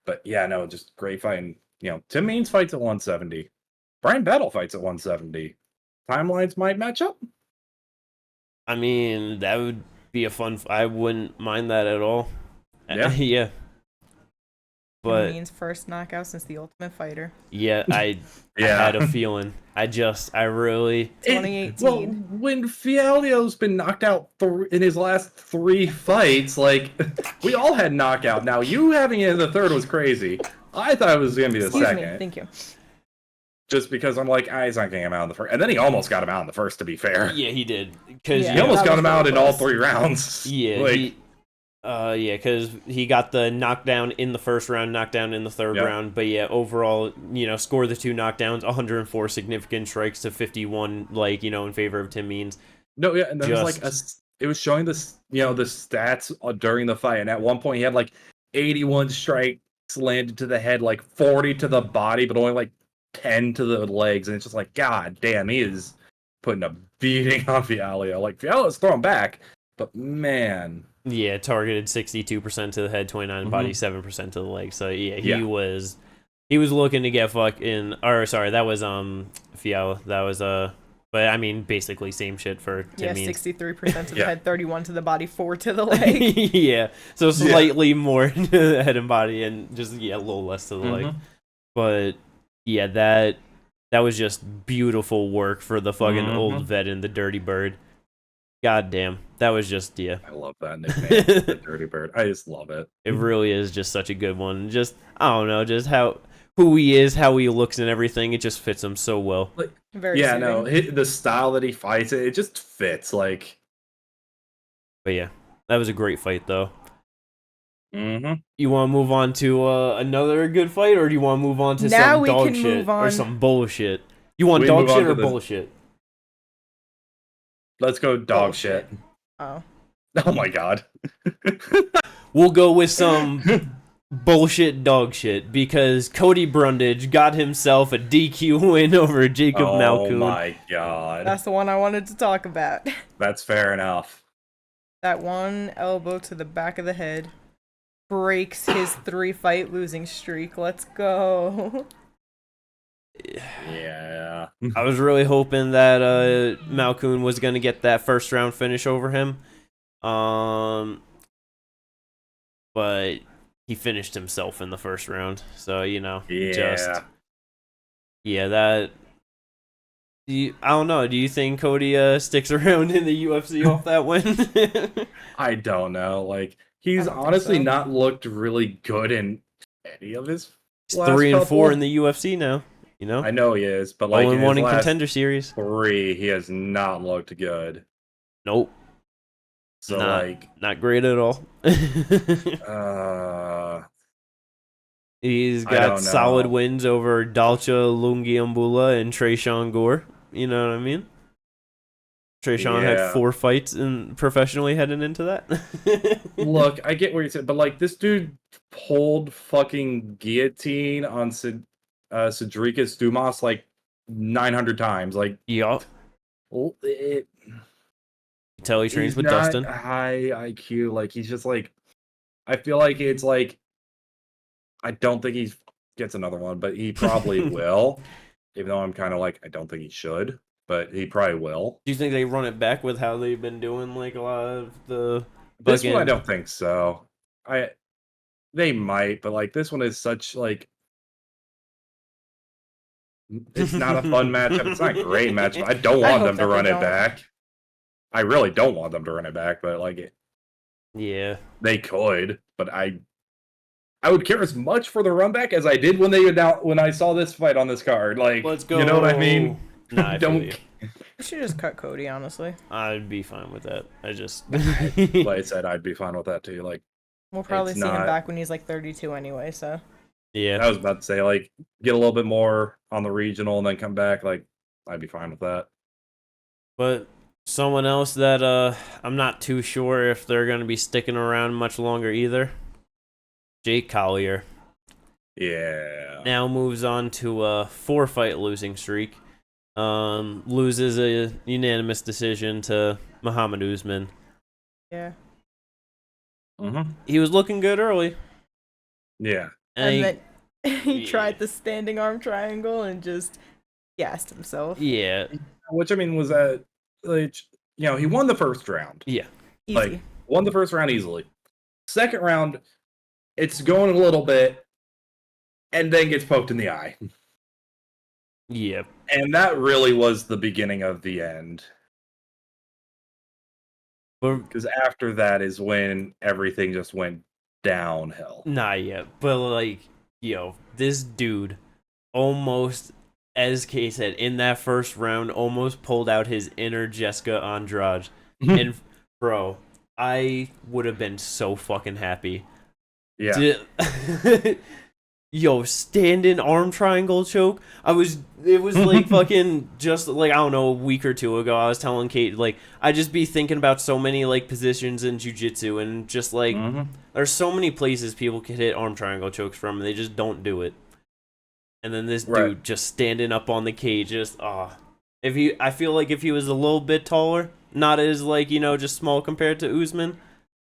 But just great fight. And Tim Means fights at 170. Brian Battle fights at 170. Timelines might match up. I mean, that would be a fun. I wouldn't mind that at all. Yeah. But Means first knockout since the Ultimate Fighter. Yeah, I had a feeling. I really 2018. When Fialio's been knocked out in his last 3 fights, like we all had knockout. Now you having it in the third was crazy. I thought it was gonna be the second. Thank you. Just because I'm like, he's not getting him out in the first. And then he almost got him out in the first, to be fair. Yeah, he did. Cause he almost got him out in all 3 rounds. Yeah, because he got the knockdown in the first round, knockdown in the third round. But overall, scored the 2 knockdowns, 104 significant strikes to 51, in favor of Tim Means. No, and there was like it was showing this, the stats during the fight. And at one point he had like 81 strikes landed to the head, like 40 to the body, but only like 10 to the legs, and it's just like, god damn, he is putting a beating on Fialio. Like, Fialio's throwing back, but man. Yeah, targeted 62% to the head, 29 body, 7% to the legs. So he was looking to get fucking, or sorry, that was Fialio. That was but I mean basically same shit for Tim Means. 63% to the head, 31 to the body, 4 to the leg. So slightly more to the head and body, and just a little less to the leg. But that was just beautiful work for the fucking old vet and the Dirty Bird. God damn, that was just I love that nickname, the Dirty Bird. I just love it. It really is just such a good one. Just I don't know, just who he is, how he looks, and everything. It just fits him so well. Like, very soothing. The style that he fights, it just fits. Like, but that was a great fight though. You want to move on to another good fight, or do you want to move on to some dog shit or some bullshit? You want dog shit or bullshit? Let's go dog shit. Oh my god. We'll go with some bullshit dog shit because Cody Brundage got himself a DQ win over Jacob Malkoun. Oh my god. That's the one I wanted to talk about. That's fair enough. That one elbow to the back of the head breaks his 3-fight losing streak. Let's go. Yeah. I was really hoping that Malkoun was going to get that first round finish over him. But he finished himself in the first round. So, I don't know. Do you think Cody sticks around in the UFC off that win? I don't know. Like, he's honestly not looked really good in any of his He's 3-4 in the UFC now. I know he is, but like 0-1 in Contender Series. 3, he has not looked good. Nope. So not great at all. He's got solid wins over Dalcha Lungiambula and Tresean Gore. You know what I mean? Tresean had 4 fights professionally heading into that. Look, I get what you're saying, but like this dude pulled fucking guillotine on Cedricus Dumas like 900 times. Like, yup. Tell he trains with Dustin. High IQ. Like, he's just like, I feel like it's like, I don't think he gets another one, but he probably will. Even though I'm kind of like, I don't think he should, but he probably will. Do you think they run it back with how they've been doing like a lot of the? This one, I don't think so. They might, but like this one is such like it's not a fun matchup. It's not a great matchup. I don't want them to run it back. I really don't want them to run it back, but like yeah, they could. But I would care as much for the run back as I did when I saw this fight on this card. Like, let's go. You know what I mean? Nah, I don't. You should just cut Cody, honestly. I'd be fine with that. Like I said, I'd be fine with that too. Like, we'll probably see him back when he's like 32 anyway. So. Yeah, I was about to say, like, get a little bit more on the regional and then come back. Like, I'd be fine with that. But someone else that I'm not too sure if they're going to be sticking around much longer either. Jake Collier. Yeah. Now moves on to a 4-fight losing streak. Loses a unanimous decision to Muhammad Usman. Yeah. He was looking good early. Yeah. And then he tried the standing arm triangle and just gassed himself. Yeah. Which, I mean, was that, like, he won the first round. Yeah. Easy. Like, won the first round easily. Second round, it's going a little bit, and then gets poked in the eye. Yeah. And that really was the beginning of the end. Because after that is when everything just went downhill. Not yet, but like, this dude almost, as Kay said, in that first round, almost pulled out his inner Jessica Andrade. And bro, I would have been so fucking happy. Yeah. Stand-in arm triangle choke. It was like fucking just like, I don't know, a week or two ago, I was telling Kate, like, I just be thinking about so many like positions in jiu-jitsu and just like, there's so many places people could hit arm triangle chokes from and they just don't do it. And then this dude just standing up on the cage, just, I feel like if he was a little bit taller, not as like, just small compared to Usman,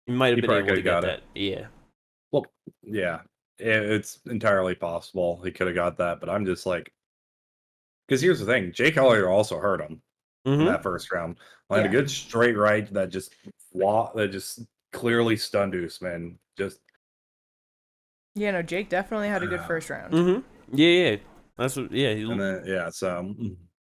he might have been able to get that. Yeah. Well, yeah. It's entirely possible he could have got that, but I'm just like, because here's the thing: Jake Collier also hurt him in that first round. Like a good straight right that just clearly stunned Usman. Jake definitely had a good first round. Yeah, that's what. Yeah, and then, so.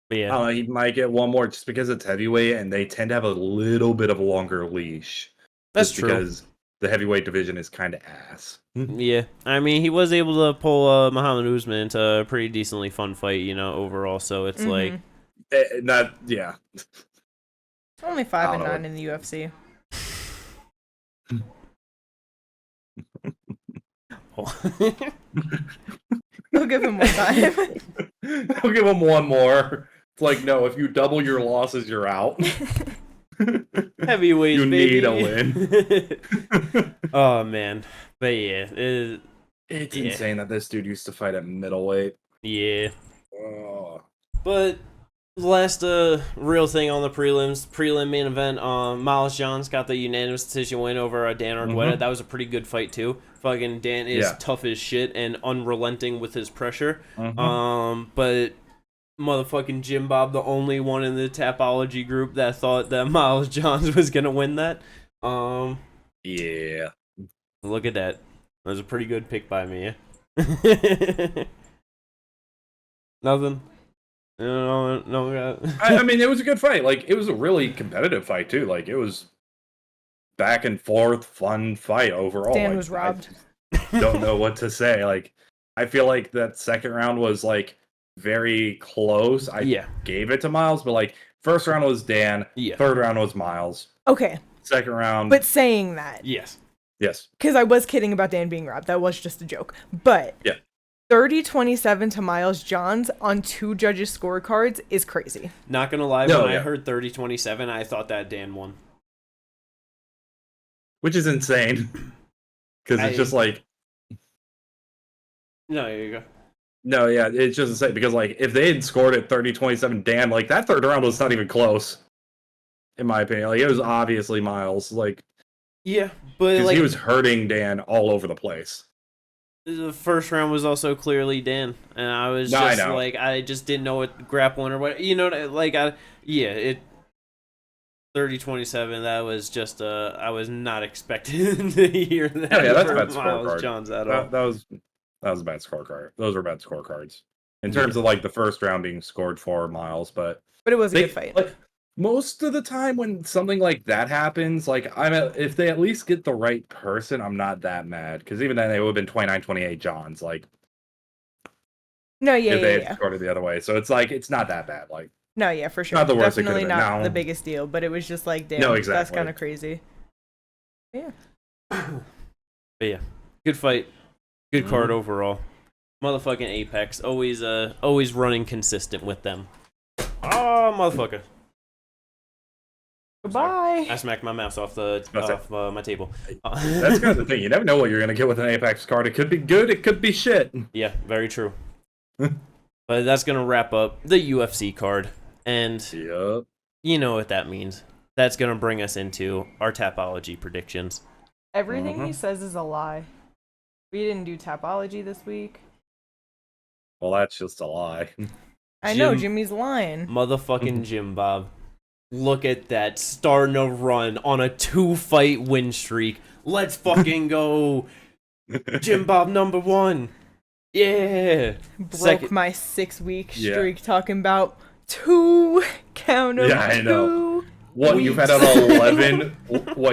But yeah, he might get one more just because it's heavyweight and they tend to have a little bit of a longer leash. That's true. Because the heavyweight division is kind of ass. Yeah, I mean, he was able to pull Muhammad Usman into a pretty decently fun fight, overall. So it's like, yeah. Only 5-9 in the UFC. They'll give him more time. They'll give him one more. It's like, no, if you double your losses, you're out. Heavyweight, you baby. need a win. Oh man, but yeah, it's insane that this dude used to fight at middleweight. Yeah. Oh. But last real thing on the prelim main event, Miles Johns got the unanimous decision win over Dan Argueta. That was a pretty good fight too. Fucking Dan is tough as shit and unrelenting with his pressure. But motherfucking Jim Bob, the only one in the Tapology group that thought that Miles Johns was gonna win that. Yeah. Look at that. That was a pretty good pick by me. Nothing. No. I mean, it was a good fight. Like, it was a really competitive fight too. Like, it was back and forth, fun fight overall. Dan was robbed. I don't know what to say. Like, I feel like that second round was like very close. I gave it to Miles, but like first round was Dan. Third round was Miles. Okay. Second round. But saying that. Yes. Because I was kidding about Dan being robbed. That was just a joke. But 30-27 to Miles Johns on 2 judges' scorecards is crazy. Not gonna lie, when I heard 30-27, I thought that Dan won. Which is insane. Because it's just like... No, here you go. No, yeah, it's just insane. Because like, if they had scored at 30-27, Dan, like, that third round was not even close. In my opinion. Like, it was obviously Miles. Like... Yeah, but like, he was hurting Dan all over the place. The first round was also clearly Dan, and I was just like, I just didn't know what grappling or what, like, 30-27. That was just I was not expecting to hear that. Yeah, that's a bad Miles scorecard. Johns at all. That was a bad scorecard. Those were bad scorecards in terms of like the first round being scored for Miles, but it was a good fight. Like, most of the time when something like that happens, like if they at least get the right person, I'm not that mad, because even then it would have been 29-28 Johns. Like, no, if they had scored it the other way, so it's like it's not that bad. Like. No, yeah, for sure. Not the worst. Definitely not the biggest deal, but it was just like, damn, no, exactly. That's kind of crazy. Yeah. But yeah, good fight, good card overall. Motherfucking Apex, always running consistent with them. Oh, motherfucker! Goodbye. I smacked my mouse off my table. That's kind of the thing. You never know what you're gonna get with an Apex card. It could be good. It could be shit. Yeah, very true. But that's gonna wrap up the UFC card. And you know what that means. That's going to bring us into our Tapology predictions. Everything he says is a lie. We didn't do Tapology this week. Well, that's just a lie. I know, Jimmy's lying. Motherfucking Jim Bob. Look at that. Starting to run on a 2-fight win streak. Let's fucking go. Jim Bob #1. Yeah. Broke my 6-week streak talking about 2 count of 2. I know. What weeks. You've had an 11?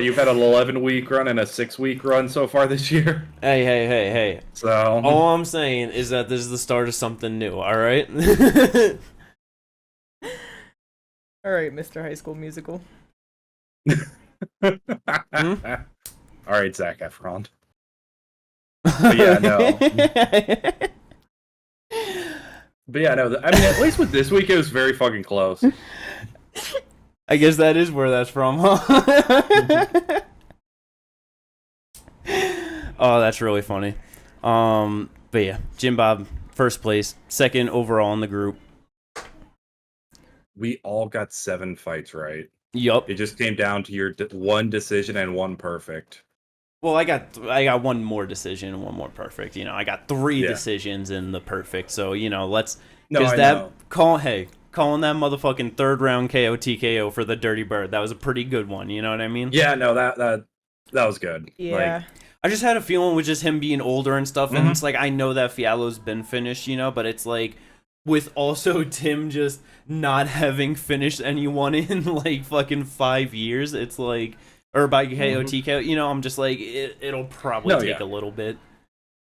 You've had an 11-week run and a 6-week run so far this year? Hey. So all I'm saying is that this is the start of something new. All right. All right, Mr. High School Musical. All right, Zac Efron. But yeah, no. But yeah, no. I mean, at least with this week, it was very fucking close. I guess that is where that's from, huh? Oh, that's really funny. But yeah, Jim Bob, first place, second overall in the group. We all got 7 fights right. Yup. It just came down to your 1 decision and 1 perfect. Well, I got 1 more decision and 1 more perfect. You know, I got 3 decisions in the perfect. So, you know, let's... Because calling that motherfucking 3rd round KO TKO for the Dirty Bird, that was a pretty good one. You know what I mean? Yeah, no, that was good. Yeah. Like, I just had a feeling with just him being older and stuff, and it's like, I know that Fiallo's been finished, you know, but it's like, with also Tim just not having finished anyone in like fucking 5 years, it's like... Or by KO TKO, you know, I'm just like, it'll probably take a little bit.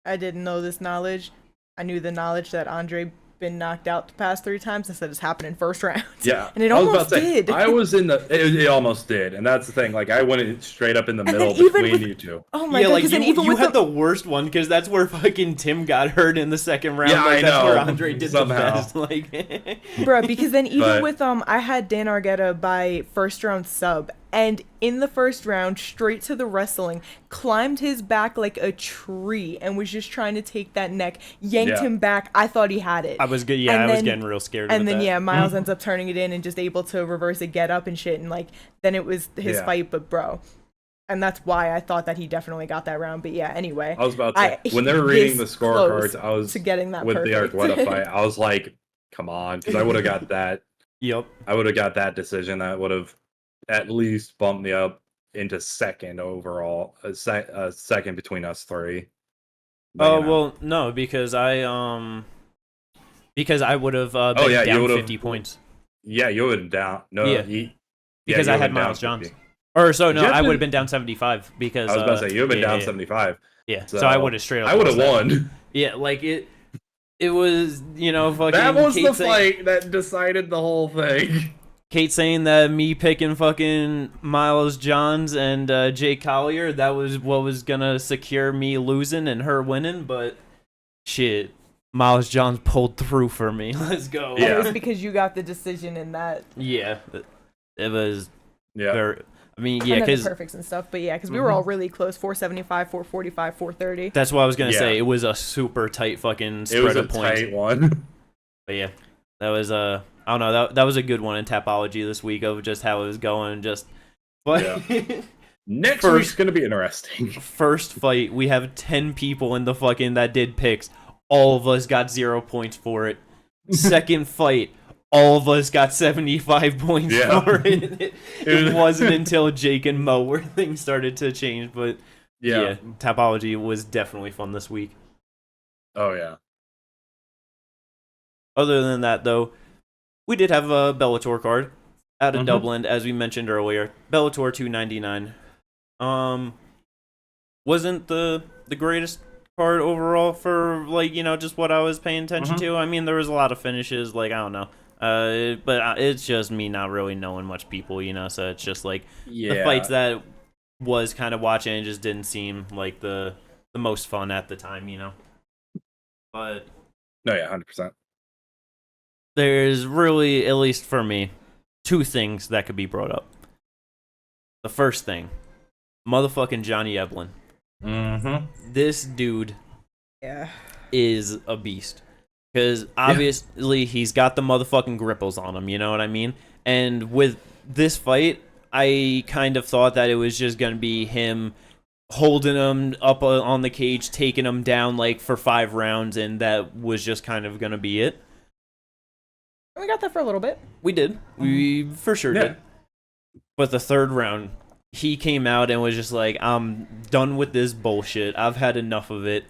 I didn't know this knowledge. I knew the knowledge that Andre been knocked out the past 3 times. I said it's happened in first round. Yeah. And it almost did. I was in it almost did. And that's the thing. Like, I went straight up in the middle between you two. Oh my God. Like, you had the worst one, because that's where fucking Tim got hurt in the 2nd round. Yeah, like, that's where Andre did the best. Like, bruh, because then even with, I had Dan Argueta by 1st round sub. And in the 1st round, straight to the wrestling, climbed his back like a tree and was just trying to take that neck, yanked him back. I thought he had it. I was good. Yeah, I was getting real scared. And then Miles ends up turning it in and just able to reverse it, get up and shit. And like, then it was his fight, but bro. And that's why I thought that he definitely got that round. But yeah, anyway. I was about to say, when they were reading the scorecards, I was to getting that with perfect. the Argueta fight, I was like, come on, because I would have got that. Yep. I would have got that decision. That would have at least bumped me up into 2nd overall, a second between us 3. But, well, no, because I would have been down 50 points. Yeah, you would have down. No, because I had Miles Johns. Or so no, I would have been down 75 because I was about to say you would have been down 75. Yeah, so I would have straight up. I would have won. Yeah, like it was, you know, fucking. That was the fight that decided the whole thing. Kate saying that me picking fucking Miles Johns and Jake Collier, that was what was gonna secure me losing and her winning, but shit, Miles Johns pulled through for me. Let's go. Yeah. It was because you got the decision in that. Yeah, it was. Yeah. Very, I mean, yeah, because perfects and stuff, but yeah, because we were all really close, 475, 445, 430. That's what I was gonna say. It was a super tight fucking spread of points. It was a tight one. But yeah, that was I don't know. That was a good one in Tapology this week of just how it was going. But next week's gonna be interesting. First fight, we have 10 people in the fucking that did picks. All of us got 0 points for it. Second fight, all of us got 75 points Yeah. for it. It wasn't until Jake and Mo where things started to change, but yeah, Tapology was definitely fun this week. Oh, yeah. Other than that, though, we did have a Bellator card out of Dublin, as we mentioned earlier. Bellator 299. Wasn't the greatest card overall for, like, you know, just what I was paying attention to. I mean, there was a lot of finishes, like, I don't know. But it's just me not really knowing much people, you know, so it's just like the fights that was kind of watching just didn't seem like the most fun at the time, you know. But no, yeah, 100%. There's really, at least for me, two things that could be brought up. The first thing, motherfucking Johnny Eblen. This dude is a beast. Because obviously he's got the motherfucking gripples on him, you know what I mean? And with this fight, I kind of thought that it was just going to be him holding him up on the cage, taking him down like for 5 rounds, and that was just kind of going to be it. We got that for a little bit. We did. We for sure did. But the third round, he came out and was just like, I'm done with this bullshit. I've had enough of it.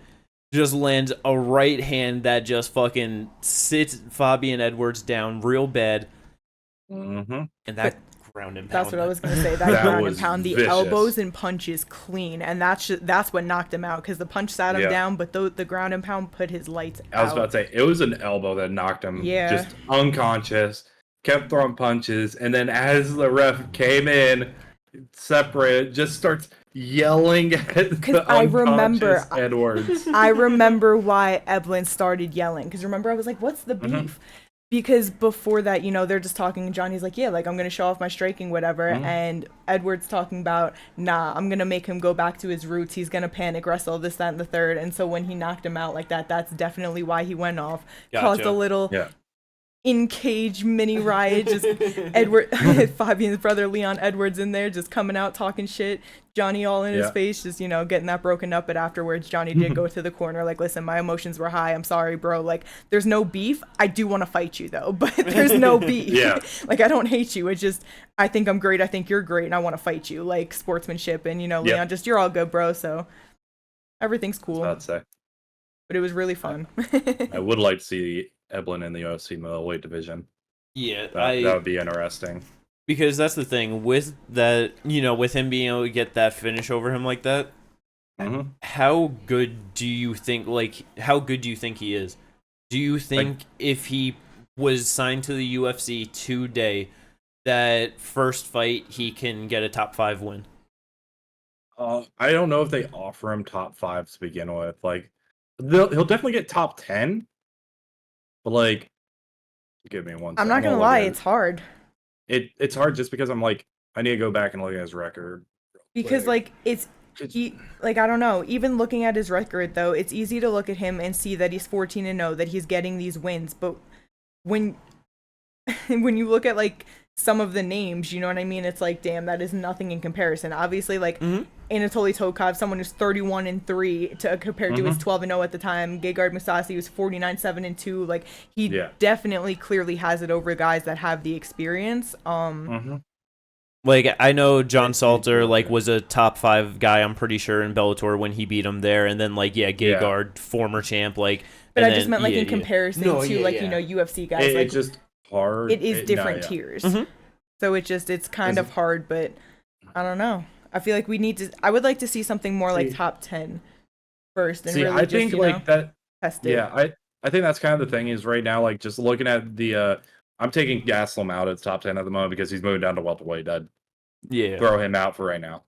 Just lands a right hand that just fucking sits Fabian Edwards down real bad. And that ground and pound. That's what I was going to say. That ground and pound. The elbows and punches clean. And that's what knocked him out. Because the punch sat him down, but the ground and pound put his lights out. I was about to say, it was an elbow that knocked him just unconscious. Kept throwing punches. And then as the ref came in, separate, just starts yelling at the unconscious Edwards. I remember why Eblen started yelling. Because remember, I was like, what's the beef? Because before that, you know, they're just talking, and Johnny's like, yeah, like, I'm going to show off my striking, whatever. And Edwards talking about, nah, I'm going to make him go back to his roots. He's going to panic wrestle, this, that, and the third. And so when he knocked him out like that, that's definitely why he went off. Gotcha. Caused a little in-cage mini riot. Just Fabian's brother, Leon Edwards, in there just coming out talking shit. Johnny all in his face, just, you know, getting that broken up. But afterwards, Johnny did go to the corner like, listen, my emotions were high. I'm sorry, bro. Like, there's no beef. I do want to fight you, though. But there's no beef. Like, I don't hate you. It's just, I think I'm great. I think you're great. And I want to fight you. Like, sportsmanship. And, you know, Leon, just, you're all good, bro. So everything's cool. I'd say. But it was really fun. I would like to see Eblen in the UFC middleweight division. Yeah, that would be interesting. Because that's the thing with that, you know, with him being able to get that finish over him like that. How good do you think? Like, how good do you think he is? Do you think if he was signed to the UFC today, that first fight he can get a top 5 win? I don't know if they offer him top 5 to begin with. Like, he'll definitely get top 10. But, like, give me one second. I'm not gonna lie, it's hard. It's hard just because I'm like, I need to go back and look at his record. Because, like I don't know. Even looking at his record, though, it's easy to look at him and see that he's 14-0, that he's getting these wins. But when you look at, like, some of the names, you know what I mean? It's like, damn, that is nothing in comparison. Obviously, like, Anatoly Tokov, someone who's 31-3 to compared to his 12-0 at the time. Gegard Mousasi was 49-7-2. Like, he definitely clearly has it over guys that have the experience. Like, I know John Salter, like, was a top 5 guy, I'm pretty sure, in Bellator when he beat him there. And then, like, Gegard, former champ, like... But I just meant, like, in comparison to, you know, UFC guys. It's like, just hard. It is different tiers. So it's kind of hard, but I don't know. I feel like I would like to see something more like top 10 first. And really I think, like, that... Test it. Yeah, I think that's kind of the thing is right now, like, just looking at the... I'm taking Gaslam out at top 10 at the moment because he's moving down to welterweight. I'd throw him out for right now.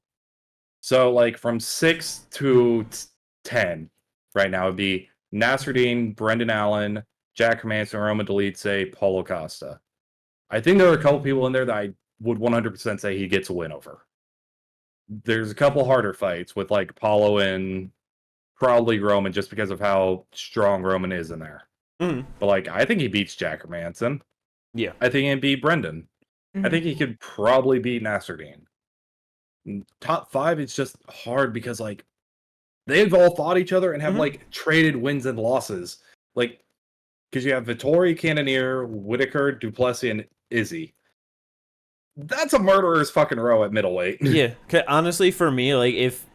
So, like, from 6 to 10 right now would be Nasruddin, Brendan Allen, Jack Hermanson, Roman Dolidze, Paulo Costa. I think there are a couple people in there that I would 100% say he gets a win over. There's a couple harder fights with, like, Paulo and probably Roman just because of how strong Roman is in there. But, like, I think he beats Jack Hermanson. Yeah. I think he'd beat Brendan. I think he could probably beat Nasruddin. Top 5, it's just hard because, like, they've all fought each other and have, like, traded wins and losses. Like, because you have Vettori, Cannonier, Whitaker, Duplessis, and Izzy. That's a murderer's fucking row at middleweight. Yeah, honestly, for me, like if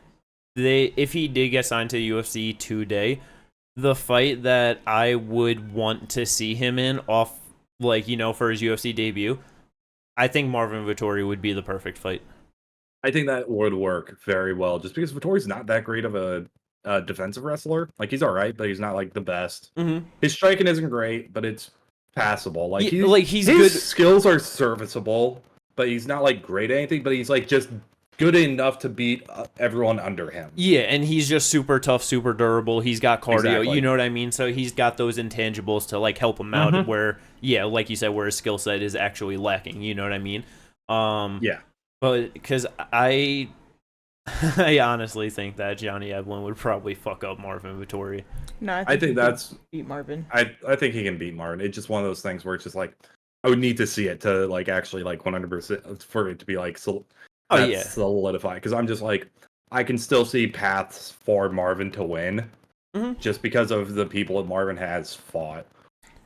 he did get signed to UFC today, the fight that I would want to see him in off, like, you know, for his UFC debut, I think Marvin Vettori would be the perfect fight. I think that would work very well, just because Vittori's not that great of a defensive wrestler. Like, he's all right, but he's not like the best. Mm-hmm. His striking isn't great, but it's passable. Like, he's his good. Skills are serviceable, but he's not like great at anything. But he's like just good enough to beat everyone under him. Yeah, and he's just super tough, super durable. He's got cardio, Exactly. You know what I mean? So he's got those intangibles to like help him out where, yeah, like you said, where his skill set is actually lacking. You know what I mean? Yeah. But because I honestly think that Johnny Eblen would probably fuck up Marvin Vettori. No, I think that's beat Marvin. I think he can beat Marvin. It's just one of those things where it's just like I would need to see it to like actually like 100% for it to be like solidify. Because I'm just like I can still see paths for Marvin to win, just because of the people that Marvin has fought.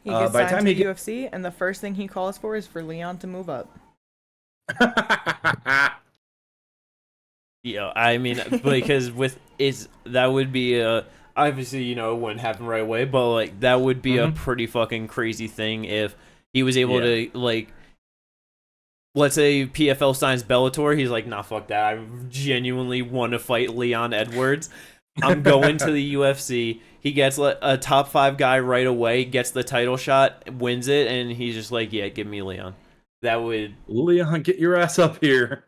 He gets signed to the UFC, and the first thing he calls for is for Leon to move up. Yeah, I mean, because that would be obviously, you know, it wouldn't happen right away, but like that would be a pretty fucking crazy thing if he was able to, like, let's say PFL signs Bellator, he's like, nah, fuck that, I genuinely want to fight Leon Edwards. I'm going to the UFC. He gets a top 5 guy right away, gets the title shot, wins it, and he's just like, yeah, give me Leon. That would... Leon, get your ass up here.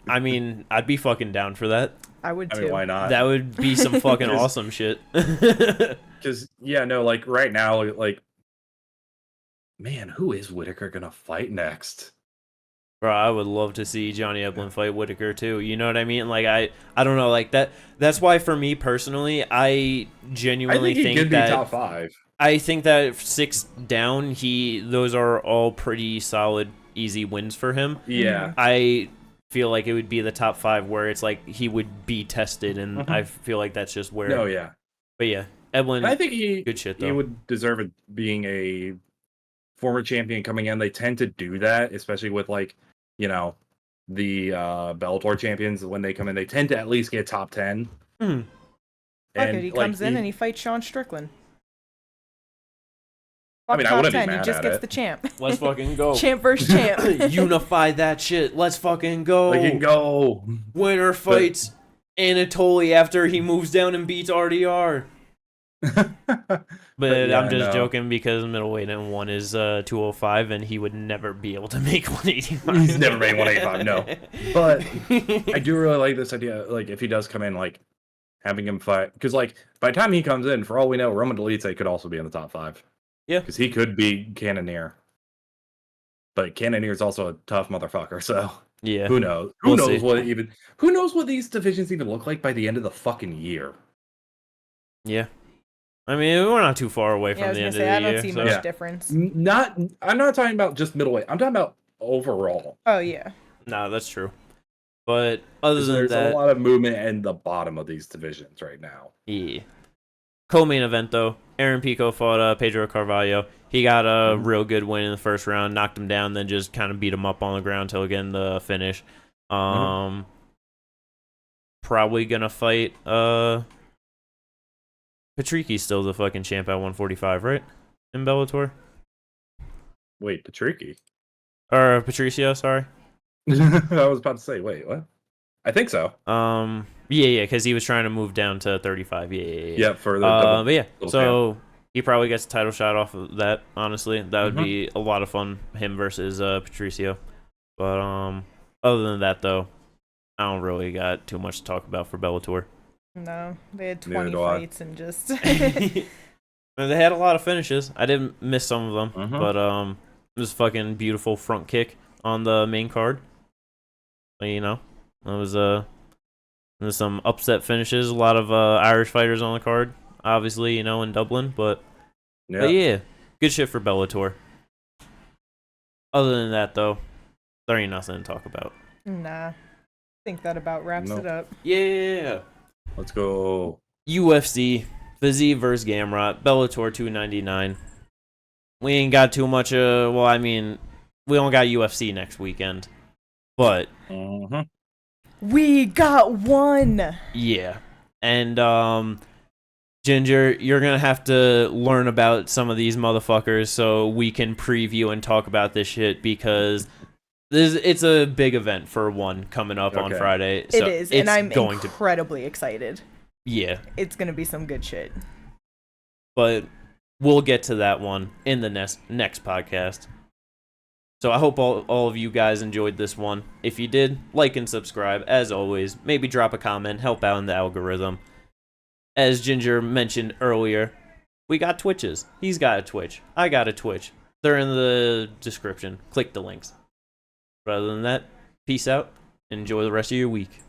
I mean, I'd be fucking down for that. I would too. I mean, why not? That would be some fucking awesome shit. Because, yeah, no, like, right now, like, man, who is Whitaker gonna fight next? Bro, I would love to see Johnny Eblen fight Whitaker too. You know what I mean? Like, I don't know, like that. That's why for me personally, I genuinely think he could that be top 5. I think that 6 down, those are all pretty solid, easy wins for him. Yeah, I feel like it would be the top 5 where it's like he would be tested, and I feel like that's just where. No, yeah, but yeah, Eblen. I think good shit though. He would deserve it being a former champion coming in. They tend to do that, especially with like, you know, the Bellator champions. When they come in, they tend to at least get top 10. Fuck it, he comes in and he fights Sean Strickland. I mean, I wouldn't be 10, mad he just at gets it. the champ. Let's fucking go. Champ versus champ. Unify that shit. Let's fucking go. They can go. Winner fights Anatoly after he moves down and beats RDR. But yeah, I'm just joking because middleweight and 1 is 205, and he would never be able to make 185. He's never made 185, no. But I do really like this idea. Like, if he does come in, like, having him fight. Because, like, by the time he comes in, for all we know, Roman Dolidze could also be in the top 5. Yeah. Because he could be Cannonier. But Cannonier's also a tough motherfucker, so yeah. Who knows? Who knows what these divisions even look like by the end of the fucking year? Yeah. I mean, we're not too far away from the end of the year. I don't see much difference. I'm not talking about just middleweight. I'm talking about overall. Oh yeah. No, that's true. But other than there's that, a lot of movement in the bottom of these divisions right now. Yeah. Co-main event though, Aaron Pico fought Pedro Carvalho. He got a real good win in the first round, knocked him down, then just kind of beat him up on the ground till getting the finish. Probably gonna fight Patricki's still the fucking champ at 145, right? In Bellator? Wait, Patricki? Or Patricio, sorry. I was about to say, wait, what? I think so. Yeah, because he was trying to move down to 35. Yeah. Yeah, for the double, but yeah, so he probably gets a title shot off of that, honestly. That would be a lot of fun, him versus Patricio. But other than that, though, I don't really got too much to talk about for Bellator. No, they had 20 fights and just... They had a lot of finishes. I didn't miss some of them, but it was a fucking beautiful front kick on the main card. But, you know, it was there's some upset finishes. A lot of Irish fighters on the card, obviously, you know, in Dublin. But yeah, good shit for Bellator. Other than that, though, there ain't nothing to talk about. Nah, I think that about wraps it up. Yeah. Let's go. UFC Fiziev versus Gamrot, Bellator 299. we ain't got too much. Well, I mean, we don't got UFC next weekend, but we got one. Yeah, and Ginger, you're gonna have to learn about some of these motherfuckers so we can preview and talk about this shit because it's a big event for one coming up on Friday. So it is, and I'm incredibly excited. Yeah, it's gonna be some good shit. But we'll get to that one in the next podcast. So I hope all of you guys enjoyed this one. If you did, like and subscribe. As always, maybe drop a comment, help out in the algorithm. As Ginger mentioned earlier, we got Twitches. He's got a Twitch. I got a Twitch. They're in the description. Click the links. But other than that, peace out. Enjoy the rest of your week.